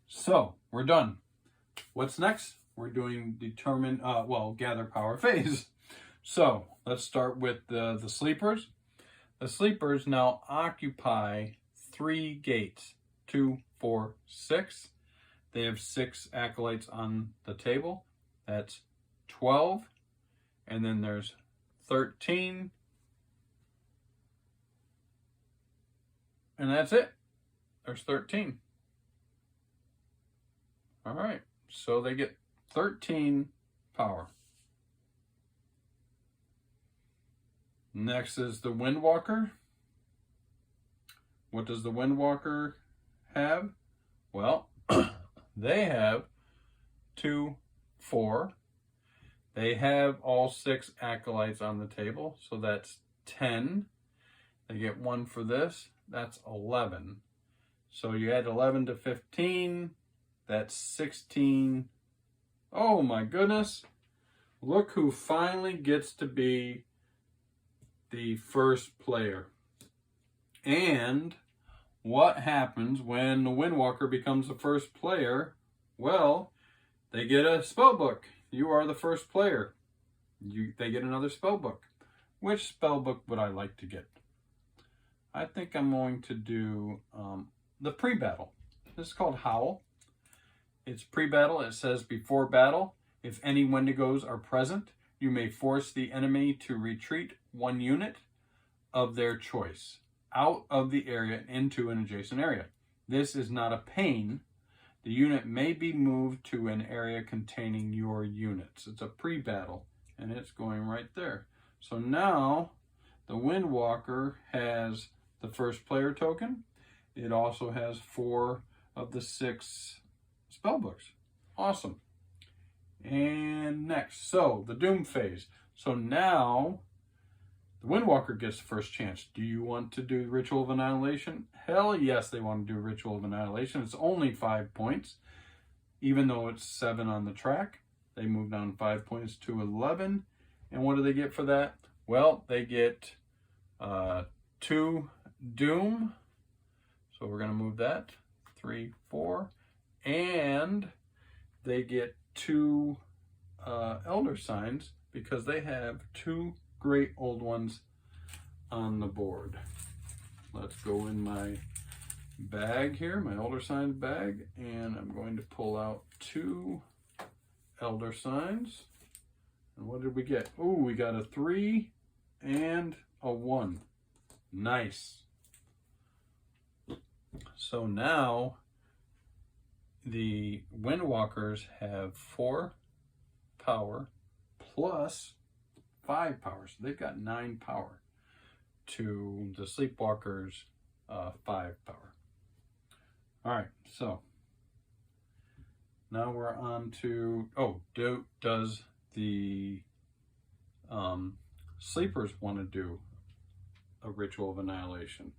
So we're done. What's next? We're doing gather power phase. So let's start with the sleepers. The sleepers now occupy 3 gates, 2, 4, 6. They have 6 acolytes on the table. That's 12. And then there's 13. And that's it. There's 13. All right. So they get 13 power. Next is the Windwalker. What does the Windwalker have? Well, they have 2, 4. They have all 6 acolytes on the table, so that's 10. They get 1 for this, that's 11. So you add 11 to 15, that's 16. Oh my goodness. Look who finally gets to be the first player. And what happens when the Windwalker becomes the first player? Well, they get a spell book. You are the first player. They get another spell book. Which spell book would I like to get? I think I'm going to do the pre-battle. This is called Howl. It's pre-battle. It says before battle, if any Wendigos are present, you may force the enemy to retreat 1 unit of their choice out of the area into an adjacent area. This is not a pain. The unit may be moved to an area containing your units. It's a pre-battle, and it's going right there. So now the Windwalker has the first player token. It also has 4 of the 6 spellbooks. Awesome. And next, so the Doom phase. So now the Windwalker gets the first chance. Do you want to do Ritual of Annihilation? Hell yes, they want to do Ritual of Annihilation. It's only 5 points, even though it's 7 on the track. They move down 5 points to 11. And what do they get for that? Well, they get 2 Doom. So we're going to move that. 3, 4. And they get 2 Elder Signs because they have 2 great old ones on the board. Let's go in my bag here, my Elder Signs bag, and I'm going to pull out 2 Elder Signs. And what did we get? Oh, we got a 3 and a 1. Nice. So now the Windwalkers have 4 power plus 5 power. So they've got 9 power to the Sleepwalkers' 5 power. All right, so now we're on to, does the Sleepers want to do a Ritual of Annihilation?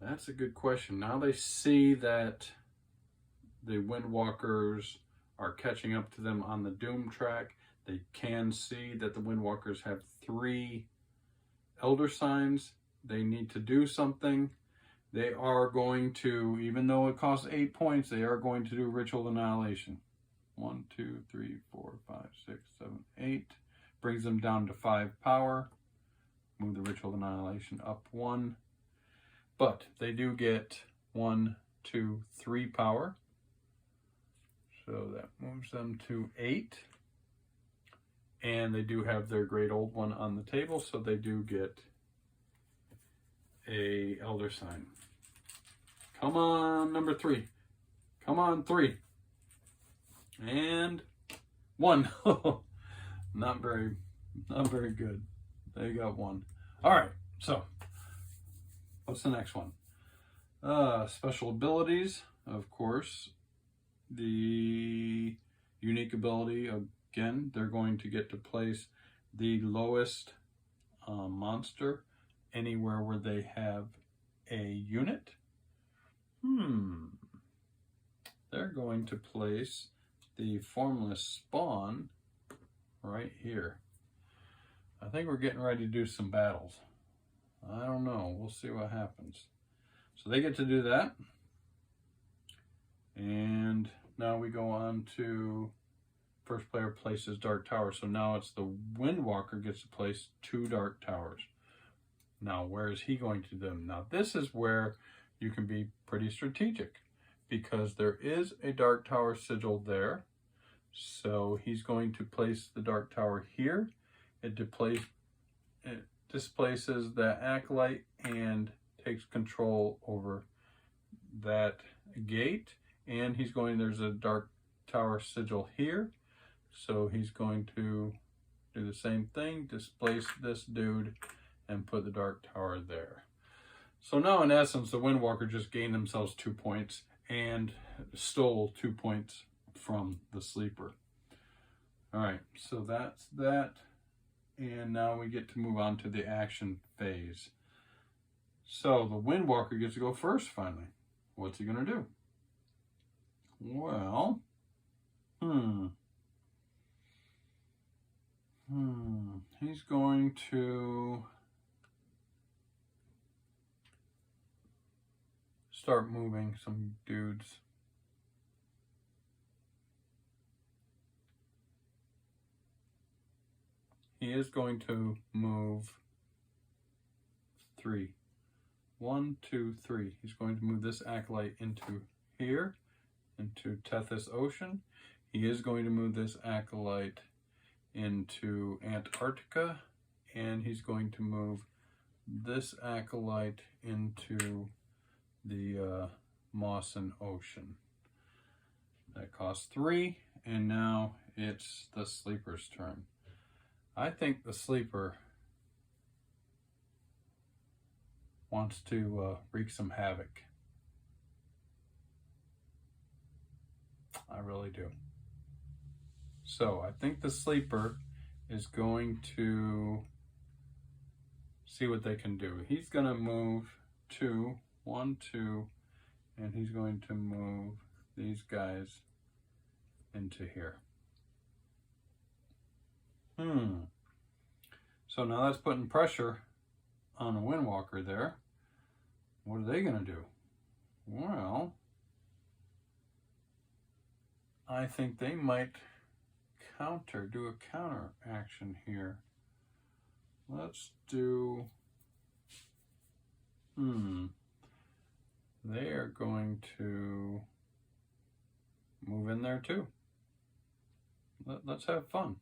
That's a good question. Now they see that the Windwalkers are catching up to them on the Doom track. They can see that the Windwalkers have 3 Elder Signs. They need to do something. They are going to, even though it costs 8 points, they are going to do Ritual of Annihilation. 1, 2, 3, 4, 5, 6, 7, 8. Brings them down to 5 power. Move the Ritual of Annihilation up 1. But they do get 1, 2, 3 power. So that moves them to 8. And they do have their great old one on the table, so they do get a Elder Sign. Come on, number 3. Come on, 3. And 1. Not very good. They got 1. All right, so what's the next one? Special abilities, of course. The unique ability, again, they're going to get to place the lowest monster anywhere where they have a unit. They're going to place the formless spawn right here. I think we're getting ready to do some battles. I don't know. We'll see what happens. So they get to do that. And now we go on to first player places Dark Tower. So now it's the Windwalker gets to place 2 Dark Towers. Now, where is he going to do them? Now, this is where you can be pretty strategic because there is a Dark Tower sigil there. So he's going to place the Dark Tower here. It displaces the Acolyte and takes control over that gate. And there's a Dark Tower sigil here. So he's going to do the same thing, displace this dude, and put the Dark Tower there. So now in essence, the Windwalker just gained themselves 2 points and stole 2 points from the Sleeper. All right, so that's that. And now we get to move on to the action phase. So the Windwalker gets to go first finally. What's he gonna do? Well, he's going to start moving some dudes. He is going to move 3. 1, 2, 3. He's going to move this Acolyte into here, into Tethys Ocean. He is going to move this Acolyte into Antarctica, and he's going to move this Acolyte into the Mawson Ocean. That costs 3, and now it's the Sleeper's turn. I think the Sleeper wants to wreak some havoc. I really do. So I think the Sleeper is going to see what they can do. He's going to move 2, 1, 2, and he's going to move these guys into here. So now that's putting pressure on the Windwalker there. What are they going to do? Well, I think they might do a counter action here. Let's do, they are going to move in there too. Let's have fun.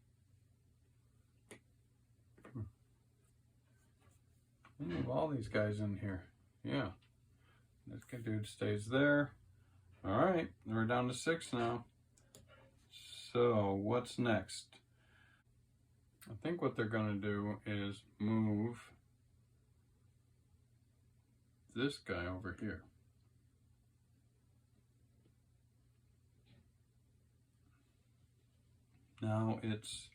Move all these guys in here. Yeah. This good dude stays there. All right, we're down to 6 now. So what's next? I think what they're going to do is move this guy over here. Now it's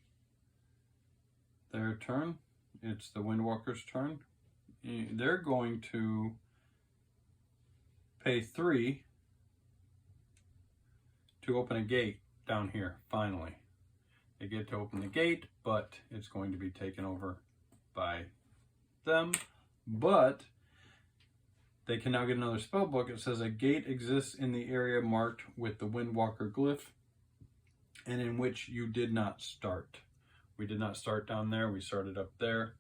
their turn. It's the Windwalker's turn. They're going to pay 3 to open a gate down here, finally. They get to open the gate, but it's going to be taken over by them. But they can now get another spell book. It says a gate exists in the area marked with the Windwalker glyph and in which you did not start. We did not start down there, we started up there.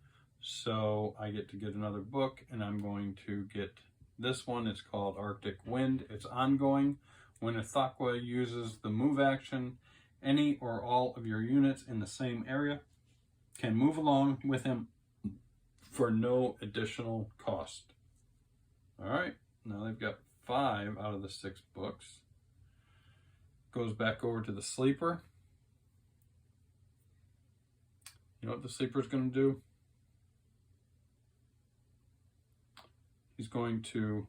So I get to get another book, and I'm going to get this one. It's called Arctic Wind. It's ongoing. When Ithaqua uses the move action, any or all of your units in the same area can move along with him for no additional cost. All right, now they've got 5 out of the 6 books. Goes back over to the Sleeper. You know what the Sleeper's going to do? He's going to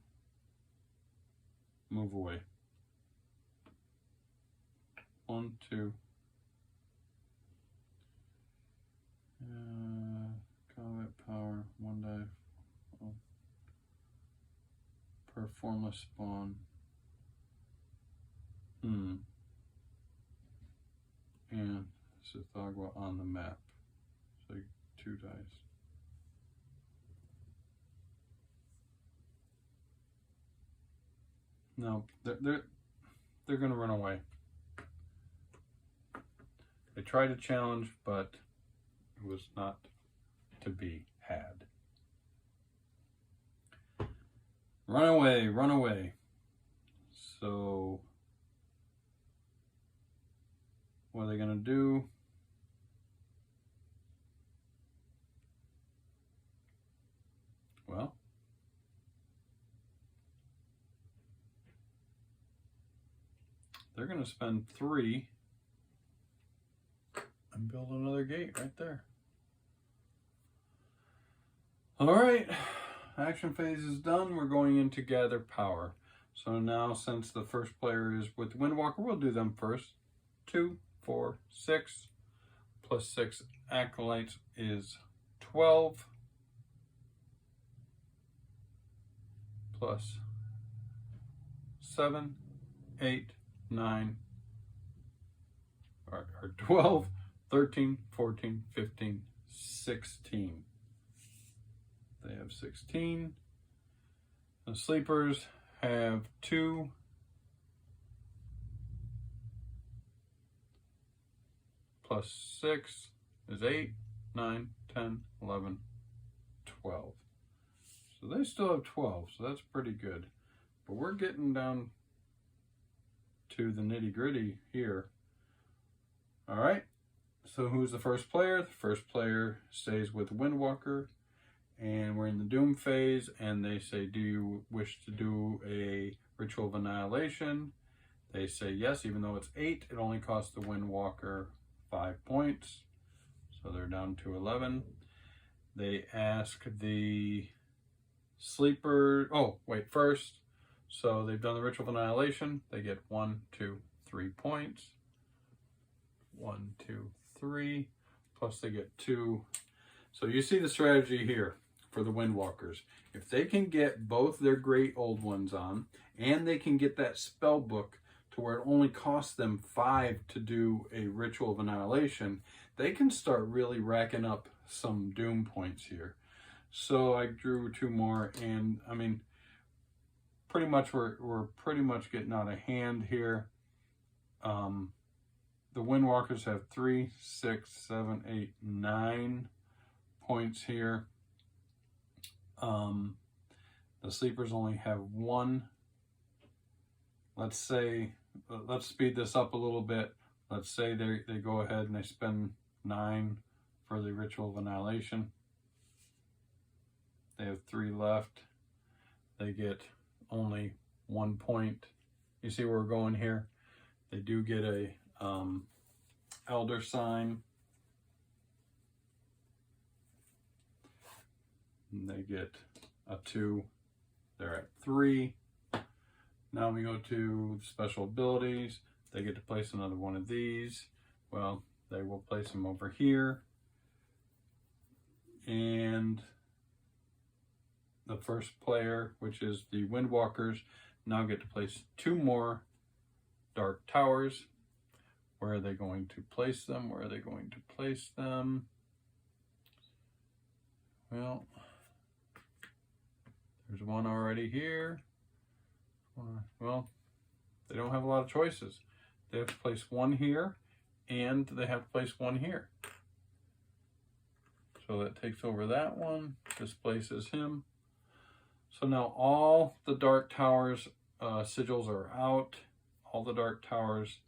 move away. 1, 2. Combat power, 1 die. a formless spawn. And Sithagwa on the map. So 2 dice. No, they're going to run away. They tried to challenge, but it was not to be had. Run away, run away. So what are they going to do? Well, they're going to spend 3 and build another gate right there. All right, action phase is done. We're going into gather power. So now, since the first player is with Windwalker, we'll do them first. 2, 4, 6, plus 6 acolytes is 12, plus 7, 8, 9, or 12, 13, 14, 15, 16. They have 16. The sleepers have 2. Plus 6 is 8, 9, 10, 11, 12. So they still have 12, so that's pretty good. But we're getting down to the nitty-gritty here. All right, so who's the first player? The first player stays with Windwalker, and we're in the Doom phase, and they say, do you wish to do a Ritual of Annihilation? They say yes, even though it's 8, it only costs the Windwalker 5 points, so they're down to 11. They ask the sleeper, oh wait, first, so they've done the Ritual of Annihilation. They get 1, 2, 3 points. 1, 2, 3, plus they get 2. So you see the strategy here for the Windwalkers. If they can get both their great old ones on, and they can get that spell book to where it only costs them 5 to do a Ritual of Annihilation, they can start really racking up some Doom points here. So I drew 2 more, and I mean, pretty much we're pretty much getting out of hand here. The Windwalkers have 3, 6, 7, 8, 9 points here. The sleepers only have 1. Let's say, let's speed this up a little bit. Let's say they go ahead and they spend 9 for the Ritual of Annihilation. They have 3 left. They get only 1 point. You see where we're going here? They do get a Elder Sign. And they get a 2. They're at 3. Now we go to special abilities. They get to place another one of these. Well, they will place them over here. And the first player, which is the Windwalkers, now get to place 2 more Dark Towers. Where are they going to place them? Where are they going to place them? Well, there's one already here. Well, they don't have a lot of choices. They have to place 1 here, and they have to place 1 here. So that takes over that one, displaces him. So now all the Dark Towers sigils are out. All the Dark Towers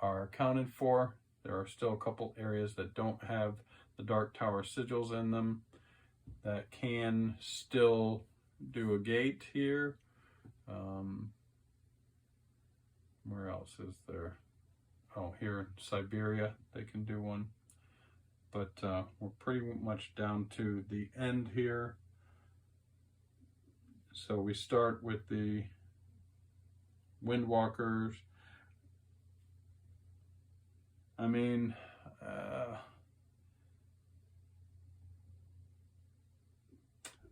are accounted for. There are still a couple areas that don't have the Dark Tower sigils in them that can still do a gate here. Where else is there? Oh, here in Siberia they can do one. But we're pretty much down to the end here. So we start with the Windwalkers. I mean,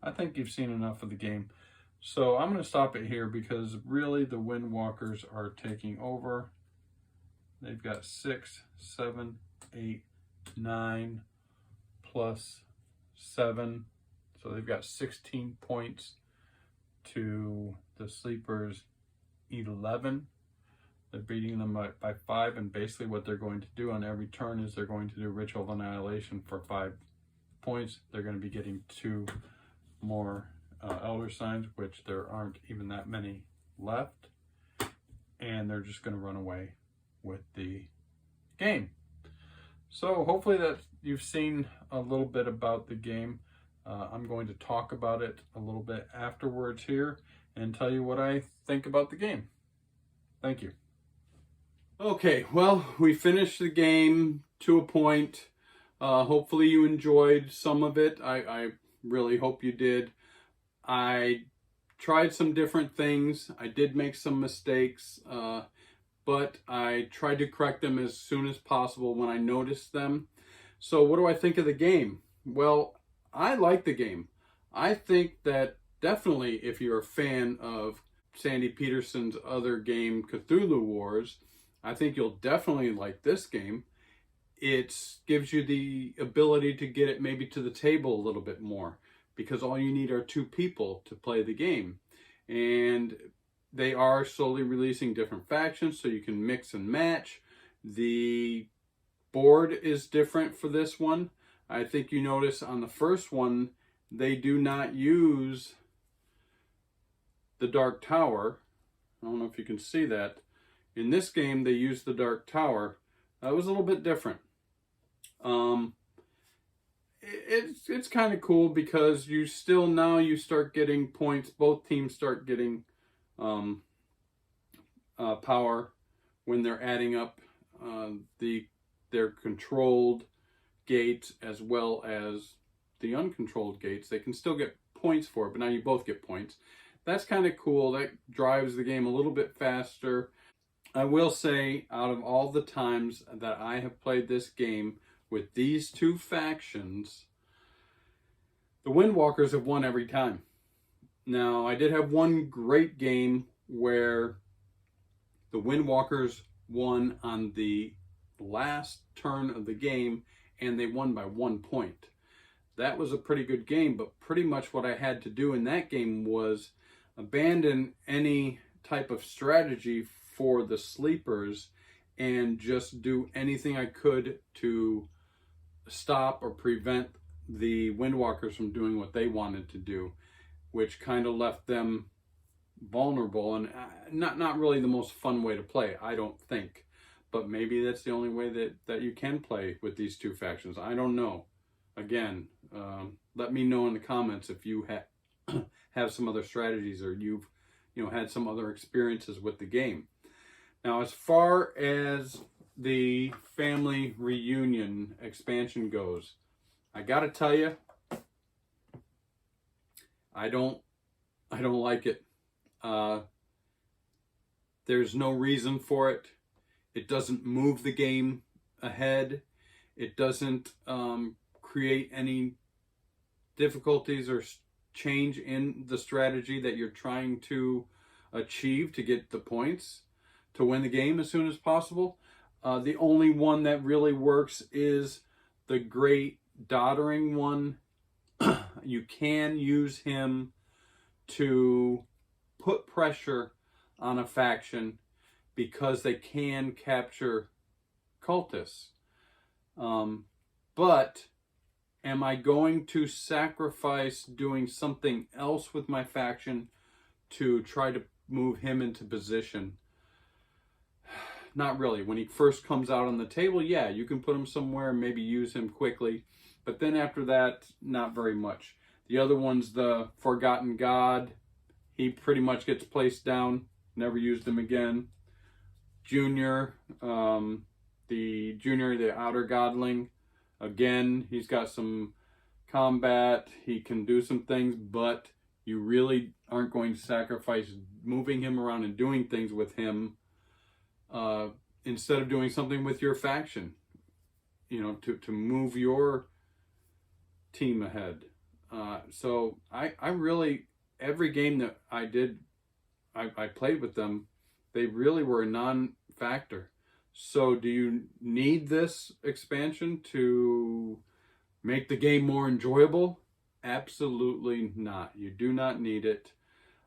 I think you've seen enough of the game. So I'm going to stop it here because really the Windwalkers are taking over. They've got 6, 7, 8, 9 plus 7. So they've got 16 points to the Sleepers 11. They're beating them by 5, and basically what they're going to do on every turn is they're going to do Ritual of Annihilation for 5 points. They're going to be getting 2 more Elder Signs, which there aren't even that many left, and they're just going to run away with the game. So hopefully that you've seen a little bit about the game. I'm going to talk about it a little bit afterwards here and tell you what I think about the game. Thank you. Okay, well, we finished the game to a point. Hopefully you enjoyed some of it. I really hope you did. I tried some different things. I did make some mistakes, but I tried to correct them as soon as possible when I noticed them. So what do I think of the game? Well, I like the game. I think that definitely if you're a fan of Sandy Peterson's other game, Cthulhu Wars, I think you'll definitely like this game. It gives you the ability to get it maybe to the table a little bit more, because all you need are 2 people to play the game. And they are slowly releasing different factions so you can mix and match. The board is different for this one. I think you notice on the first one, they do not use the Dark Tower. I don't know if you can see that. In this game, they use the Dark Tower. That was a little bit different. It's kind of cool because you still, now you start getting points. Both teams start getting power when they're adding up their controlled gates as well as the uncontrolled gates. They can still get points for it, but now you both get points. That's kind of cool. That drives the game a little bit faster. I will say, out of all the times that I have played this game with these 2 factions, the Windwalkers have won every time. Now, I did have one great game where the Windwalkers won on the last turn of the game, and they won by 1 point. That was a pretty good game, but pretty much what I had to do in that game was abandon any type of strategy for the Sleepers and just do anything I could to stop or prevent the Windwalkers from doing what they wanted to do, which kind of left them vulnerable and not really the most fun way to play, I don't think. But maybe that's the only way that you can play with these 2 factions. I don't know. Again, let me know in the comments if you have some other strategies, or you've had some other experiences with the game. Now, as far as the family reunion expansion goes, I gotta tell you, I don't like it. There's no reason for it. It doesn't move the game ahead. It doesn't create any difficulties or change in the strategy that you're trying to achieve to get the points to win the game as soon as possible. The only one that really works is the Great Doddering one. You can use him to put pressure on a faction because they can capture cultists. But am I going to sacrifice doing something else with my faction to try to move him into position? Not really. When he first comes out on the table, yeah, you can put him somewhere and maybe use him quickly. But then after that, not very much. The other one's the Forgotten God. He pretty much gets placed down. Never used him again. Junior, the Outer Godling. Again, he's got some combat. He can do some things, but you really aren't going to sacrifice moving him around and doing things with him instead of doing something with your faction, to move your team ahead. So I really every game that I played with them, they really were a non-factor. So do you need this expansion to make the game more enjoyable? Absolutely not. You do not need it.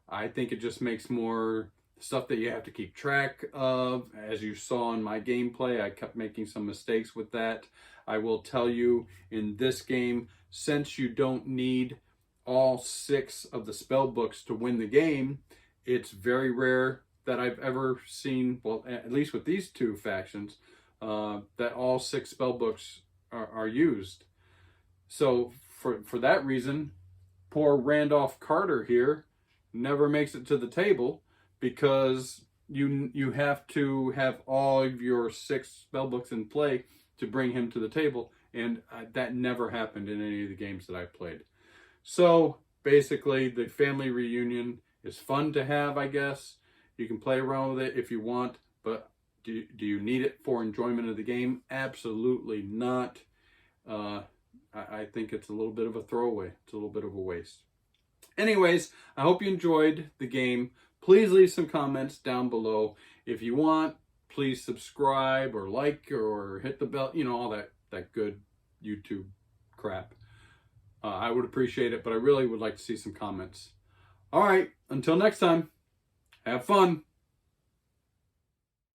I think it just makes more stuff that you have to keep track of. As you saw in my gameplay, I kept making some mistakes with that. I will tell you, in this game, since you don't need all 6 of the spell books to win the game, it's very rare that I've ever seen, well, at least with these 2 factions, that all 6 spell books are used. So for that reason, poor Randolph Carter here never makes it to the table, because you have to have all of your 6 spellbooks in play to bring him to the table, and that never happened in any of the games that I played. So basically, the family reunion is fun to have, I guess. You can play around with it if you want, but do you need it for enjoyment of the game? Absolutely not. I think it's a little bit of a throwaway. It's a little bit of a waste. Anyways, I hope you enjoyed the game. Please leave some comments down below. If you want, please subscribe or like or hit the bell, you know, all that good YouTube crap. I would appreciate it, but I really would like to see some comments. All right, until next time, have fun.